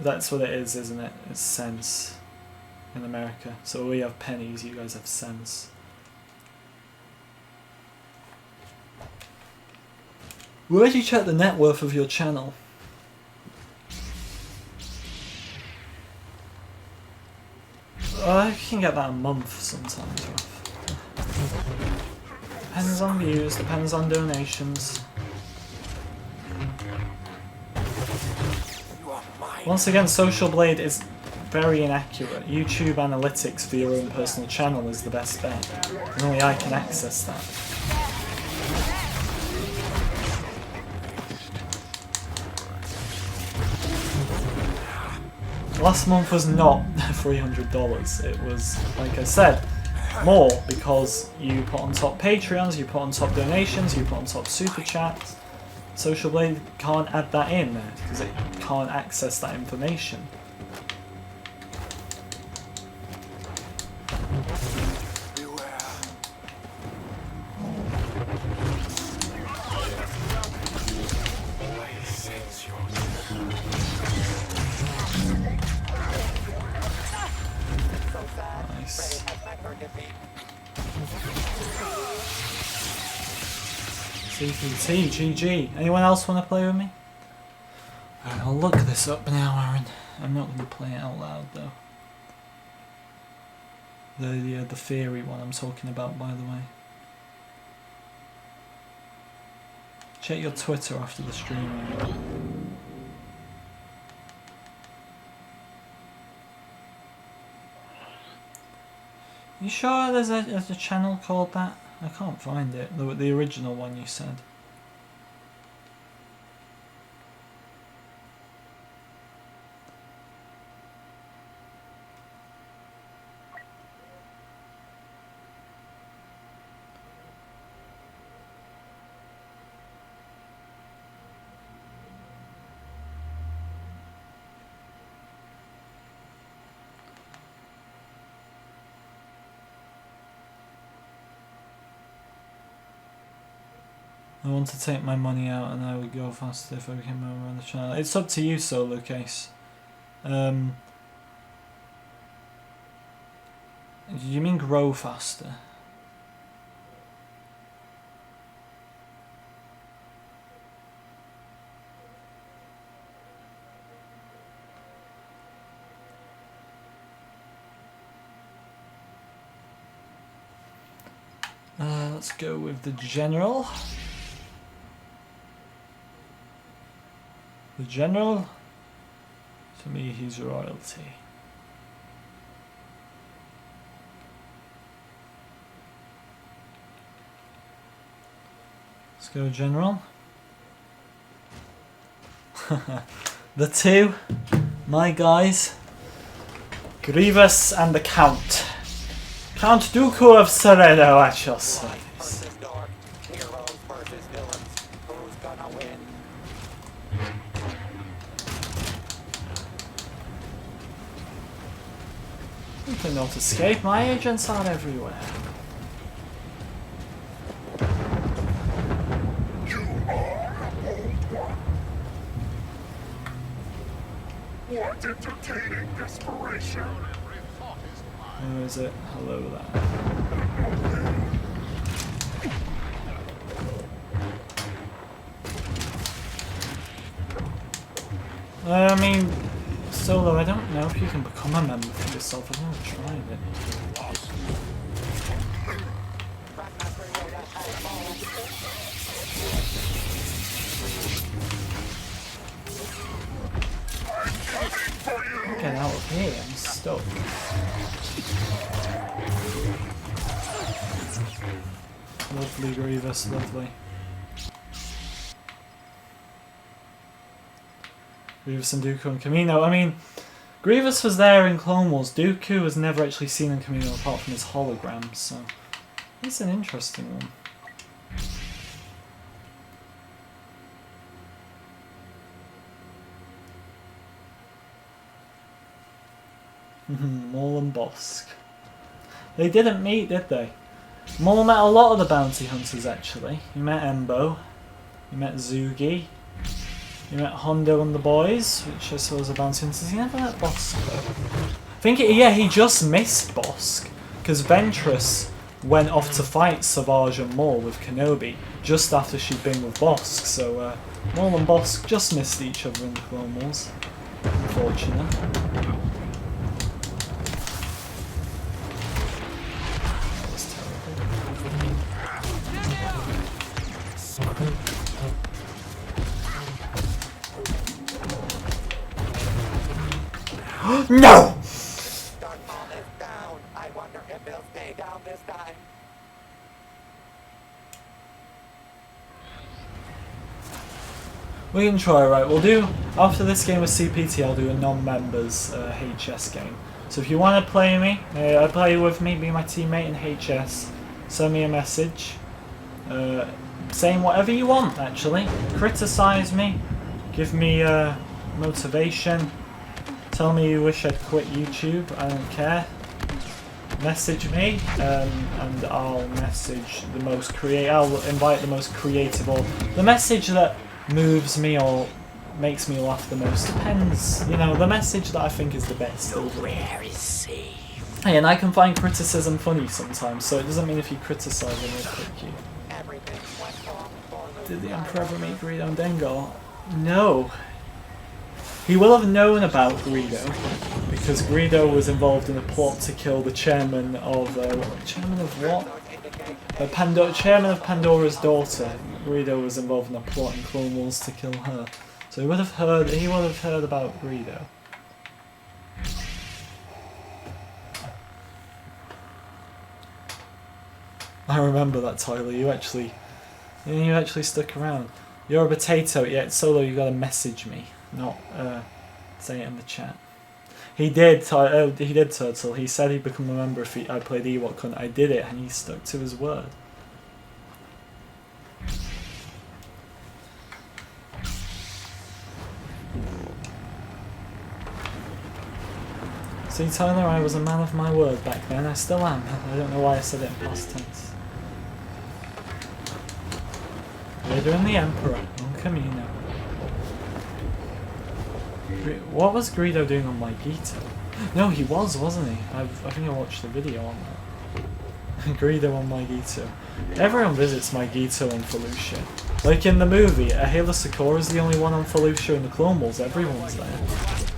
That's what it is, isn't it? It's cents in America. So we have pennies, you guys have cents. Where do you check the net worth of your channel? You can get that a month sometimes. Depends on views, depends on donations. Once again, Social Blade is very inaccurate. YouTube analytics for your own personal channel is the best bet. And only I can access that. Last month was not $300. It was, like I said, more because you put on top Patreons, you put on top donations, you put on top super chats. Social Blade can't add that in there because it can't access that information. CPT, GG. Anyone else want to play with me? Alright, I'll look this up now, Aaron. I'm not going to play it out loud though. The theory one I'm talking about, by the way. Check your Twitter after the stream. You sure there's a channel called that? I can't find it. The original one you said. I want to take my money out and I would go faster if I became over on the channel. It's up to you, Solo Case. You mean grow faster? Let's go with the general. The general, to me, he's royalty. Let's go general. The two, my guys, Grievous and the Count. Count Dooku of Sereno at your service. Versus dark. Heroes versus villains. Who's gonna win? You cannot escape, my agents are everywhere. What entertaining desperation! Where is it? Hello there. I mean, Solo, I don't know if you can become a member for yourself. I've never tried it. Get out of here, I'm stuck. Lovely, Grievous, lovely. Grievous and Dooku and Kamino. I mean, Grievous was there in Clone Wars. Dooku was never actually seen in Kamino apart from his hologram, so it's an interesting one. Maul and Bosk. They didn't meet, did they? Maul met a lot of the bounty hunters, actually. You met Embo. You met Zugi. You met Hondo and the boys, which I saw as a bounty hunters. He never met Bosk, though. I think, yeah, he just missed Bosk. Because Ventress went off to fight Savage and Maul with Kenobi just after she'd been with Bosk. So, Maul and Bosk just missed each other in the Clone Wars. Unfortunate. No! Dark Maul is down. I wonder if he'll stay down this time. We can try, right? We'll do, after this game with CPT, I'll do a non-members HS game. So if you want to play me, play with me, be my teammate in HS, send me a message saying whatever you want, actually. Criticise me, give me motivation, tell me you wish I'd quit YouTube, I don't care. Message me, and I'll message the most I'll invite the most creative, or the message that moves me or makes me laugh the most. Depends, you know, the message that I think is the best. Where is he? Hey, and I can find criticism funny sometimes, so it doesn't mean if you criticise me, I'll click you. Everything went wrong for Did the Emperor ever meet Greedo and Dengar? No. He will have known about Greedo, because Greedo was involved in a plot to kill the chairman of... chairman of what? Chairman of Pandora's daughter. Greedo was involved in a plot in Clone Wars to kill her. So he would have heard about Greedo. I remember that, Tyler. You actually stuck around. You're a potato. Yeah, Solo, you gotta message me, not say it in the chat. He did, Turtle. He said he'd become a member if I played Ewok Hunt. I did it, and he stuck to his word. See, Tyler, I was a man of my word back then. I still am. I don't know why I said it in past tense. Vader and the Emperor on Camino. What was Greedo doing on Maigito? No, he wasn't he? I think I watched the video on that. Greedo on Maigito. Everyone visits Maigito on Felucia. Like in the movie, Ahela Sakura's the only one on Felucia in the Clone Wars. Everyone's there.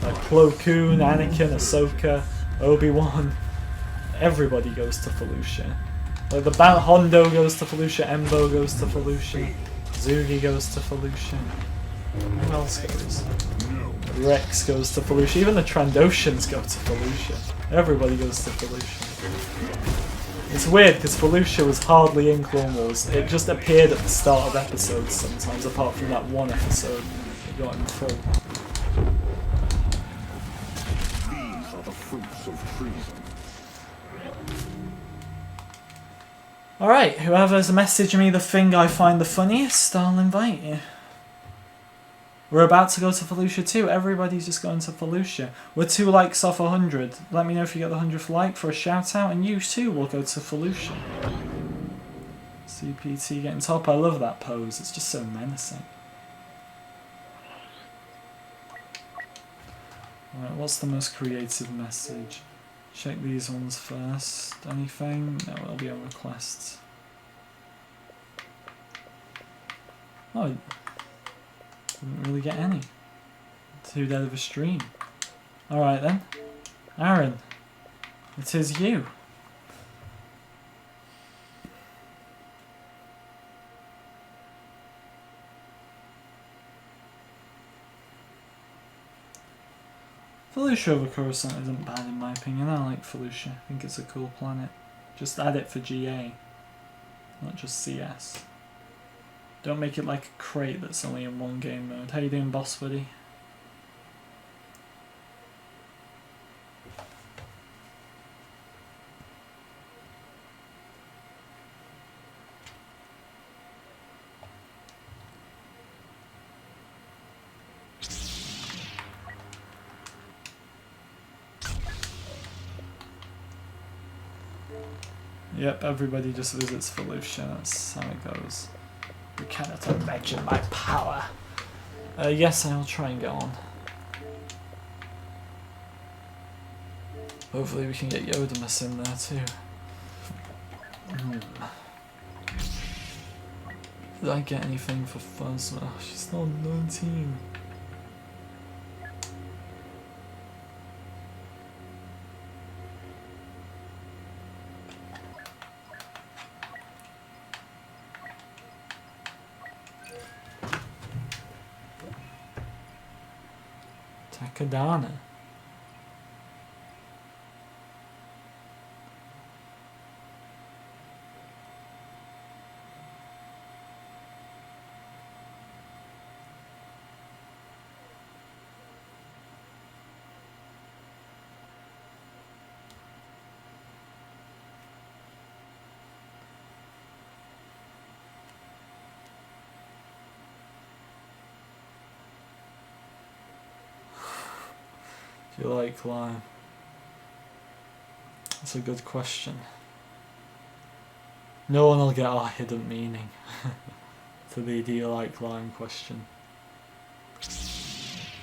Like Plo Koon, Anakin, Ahsoka, Obi-Wan. Everybody goes to Felucia. Like the Hondo goes to Felucia, Embo goes to Felucia, Zugi goes to Felucia. Who else goes? Rex goes to Felucia. Even the Trandoshans go to Felucia. Everybody goes to Felucia. It's weird because Felucia was hardly in Clone Wars. It just appeared at the start of episodes sometimes, apart from that one episode that got in full. These are the fruits of treason. Alright, whoever's messaging me the thing I find the funniest, I'll invite you. We're about to go to Felucia too. Everybody's just going to Felucia. We're 2 likes off 100. Let me know if you get the 100th like for a shout out, and you too will go to Felucia. CPT getting top. I love that pose. It's just so menacing. Alright, what's the most creative message? Check these ones first. Anything? No, it'll be on requests. Oh, didn't really get any. Too dead of a stream. Alright then. Aaron, it is you. Felucia over Coruscant isn't bad in my opinion. I like Felucia. I think it's a cool planet. Just add it for GA, not just CS. Don't make it like a crate that's only in one game mode. How you doing, boss buddy? Yep, everybody just visits Felucia. That's how it goes. You cannot imagine my power. Yes, I'll try and get on. Hopefully we can get Yodamus in there too. Did I get anything for Fuzz? Oh, she's still 19. Takadana. Do you like lime? That's a good question. No one will get our hidden meaning to the do you like lime question. If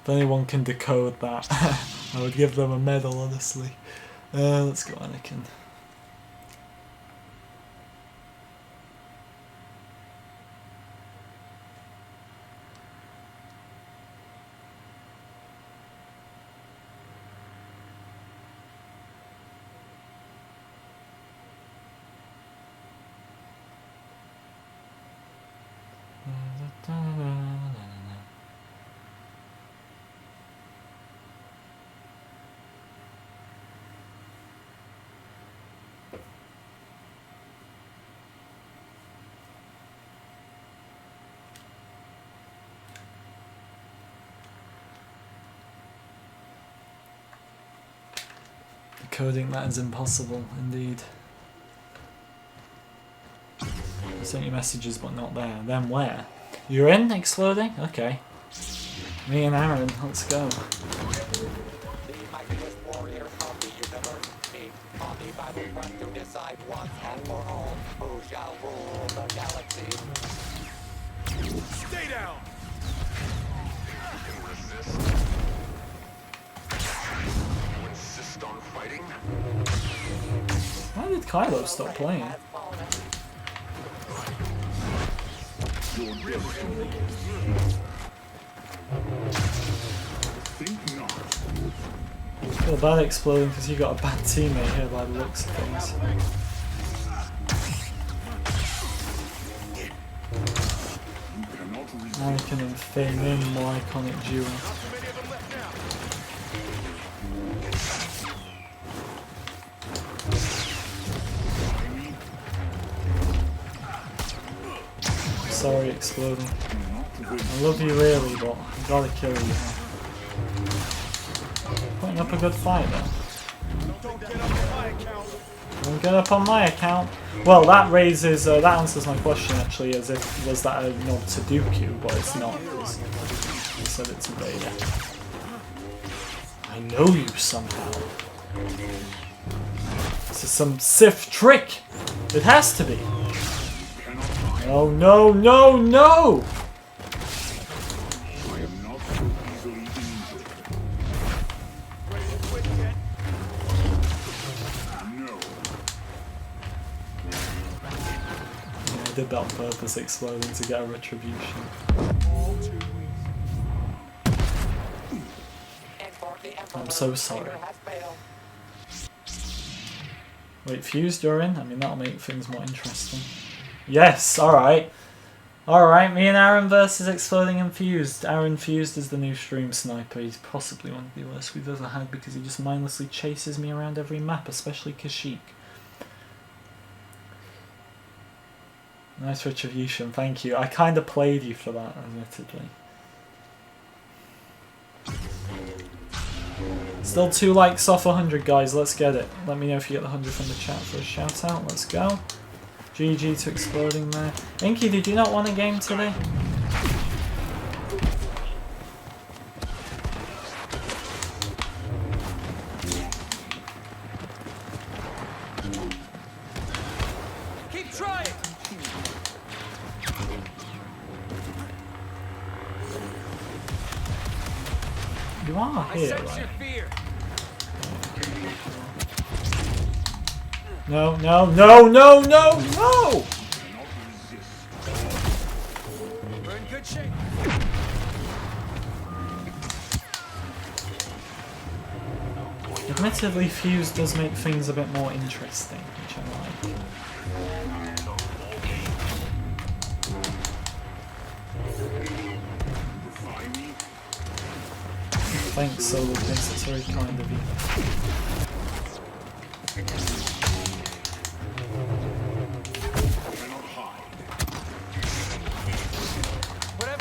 anyone can decode that, I would give them a medal, honestly. Let's go Anakin. coding that is impossible, indeed. I sent you messages but not there. Then where? You're in? Exploding? Okay. Me and Aaron, let's go. The mightiest warrior of the universe meet on the Battlefront to decide once and for all who shall rule the galaxy. Stay down! You insist on fighting? Why did Kylo stop playing? Think not. I feel bad exploding because you got a bad teammate here by the looks of things. Anakin and Finn in more iconic duo. Sorry, exploding. I love you really, but I gotta kill you now. Putting up a good fight though. Don't get up on my account. Don't get up on my account. Well, that raises, that answers my question actually, as if, was that a nod to Dooku, but it's not, because he said it's a Vader. I know you somehow. This is some Sith trick! It has to be! No, no, no, no! I am not so easily injured. Ready to quit yet? No. Yeah, I did that on purpose, exploding to get a retribution. All too easy. I'm so sorry. Wait, fused you're in? I mean, that'll make things more interesting. Yes, alright. Alright, me and Aaron versus Exploding and Fused. Aaron Fused is the new stream sniper. He's possibly one of the worst we've ever had because he just mindlessly chases me around every map, especially Kashyyyk. Nice retribution, thank you. I kind of played you for that, admittedly. Still 2 likes off 100, guys. Let's get it. Let me know if you get the 100 from the chat for a shout out. Let's go. GG to Exploding there. Inky, did you not want a game today? Keep trying! You are I here, sense right? your fear. No, no, no, no, no, no! We're in good shape. Admittedly, Fuse does make things a bit more interesting, which I like. Thanks, Solar Prince, it's very kind of you.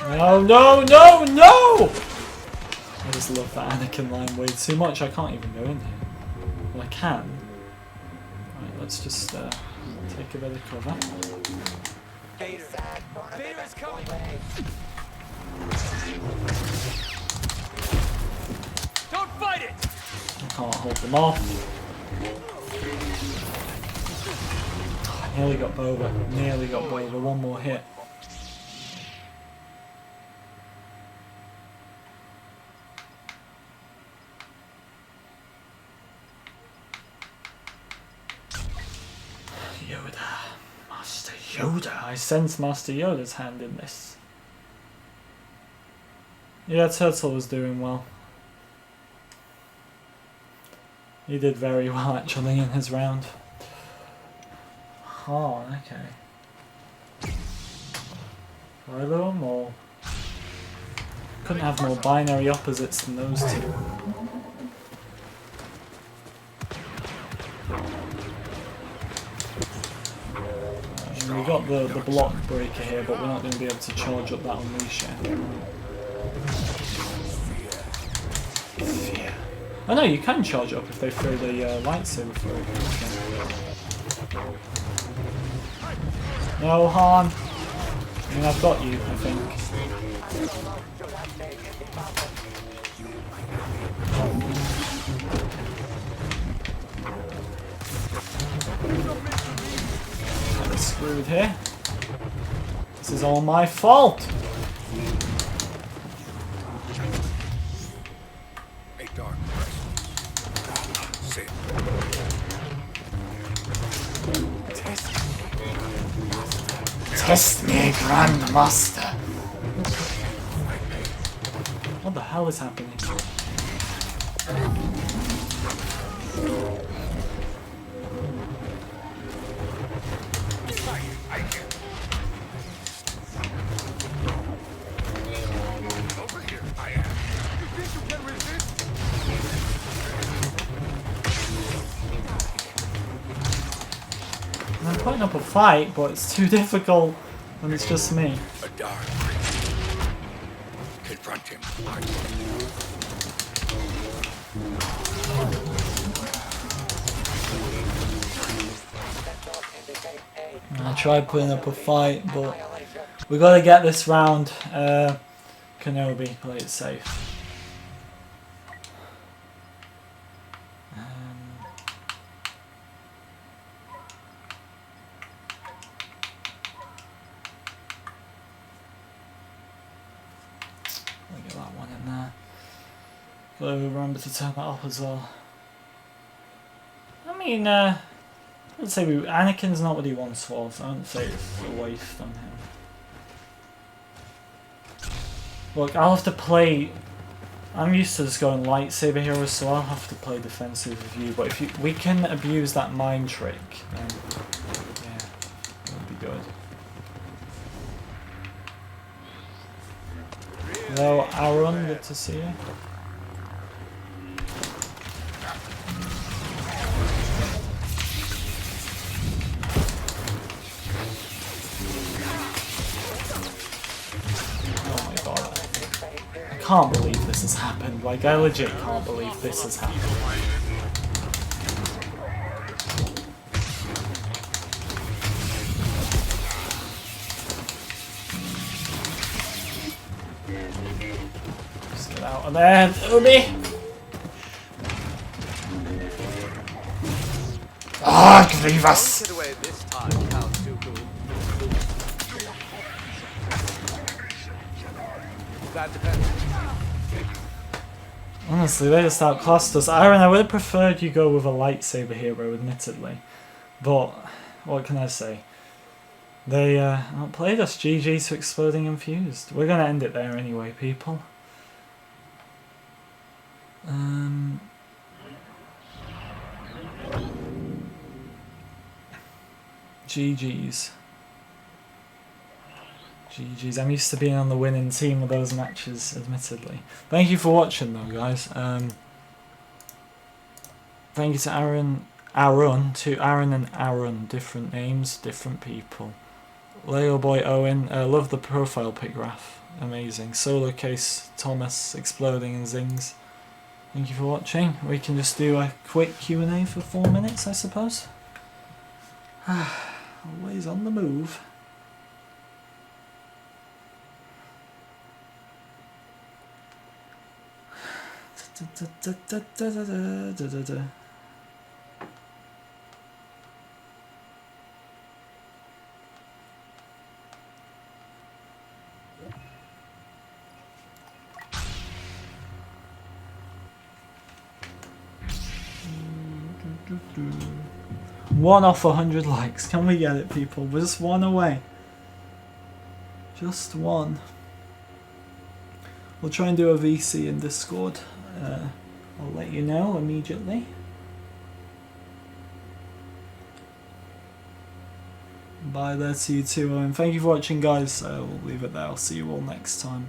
No, no, no, no! I just love that Anakin line way too much. I can't even go in here. Well, I can. Right, let's just take a bit of cover. Vader. Vader is coming. Don't fight it! I can't hold them off. Nearly got Boba. Nearly got Boba. One more hit. Yoda. Master Yoda. I sense Master Yoda's hand in this. Yeah, Turtle was doing well. He did very well actually in his round. Oh, okay. Kylo or Maul? Couldn't have more binary opposites than those two. We got the block breaker here, but we're not going to be able to charge up that unleash yet. Fear. Oh no, you can charge up if they throw the lightsaber through. Okay. No, Han. I mean, I've got you, I think. I'm screwed here. This is all my fault. A dark presence. Sit. Test me, Grandmaster. What the hell is happening? Over here, I am. You think you can resist? I'm putting up a fight, but it's too difficult when it's just me. A dark presence. Confront him. I tried putting up a fight, but we gotta get this round. Kenobi, play it safe. Get that one in there. Gotta remember to turn that off as well. I mean, I'd say Anakin's not what he once was. I wouldn't say it's a waste on him. Look, I'll have to play. I'm used to just going lightsaber heroes, so I'll have to play defensive with you. But if we can abuse that mind trick, then yeah, that'll be good. Hello, Aaron. Good to see you. I can't believe this has happened. Like, I legit can't believe this has happened. Just get out of there, Obi! Ah, Grievous! Get away this time, Count Dooku. That depends. Honestly, they just outclassed us. Aaron, I would have preferred you go with a lightsaber hero, admittedly. But, what can I say? They outplayed us. GG to Exploding Infused. We're going to end it there anyway, people. GG's. GG's. I'm used to being on the winning team of those matches, admittedly. Thank you for watching, though, guys. Thank you to Aaron and Aaron. Different names, different people. Leo Boy Owen. Love the profile pic graph. Amazing. Solo Case Thomas. Exploding and Zings. Thank you for watching. We can just do a quick Q&A for 4 minutes, I suppose. Always on the move. One off 100 likes. Can we get it, people? We're just one away. Just one. We'll try and do a VC in Discord. I'll let you know immediately. Bye there to you too, and thank you for watching, guys. We'll leave it there. I'll see you all next time.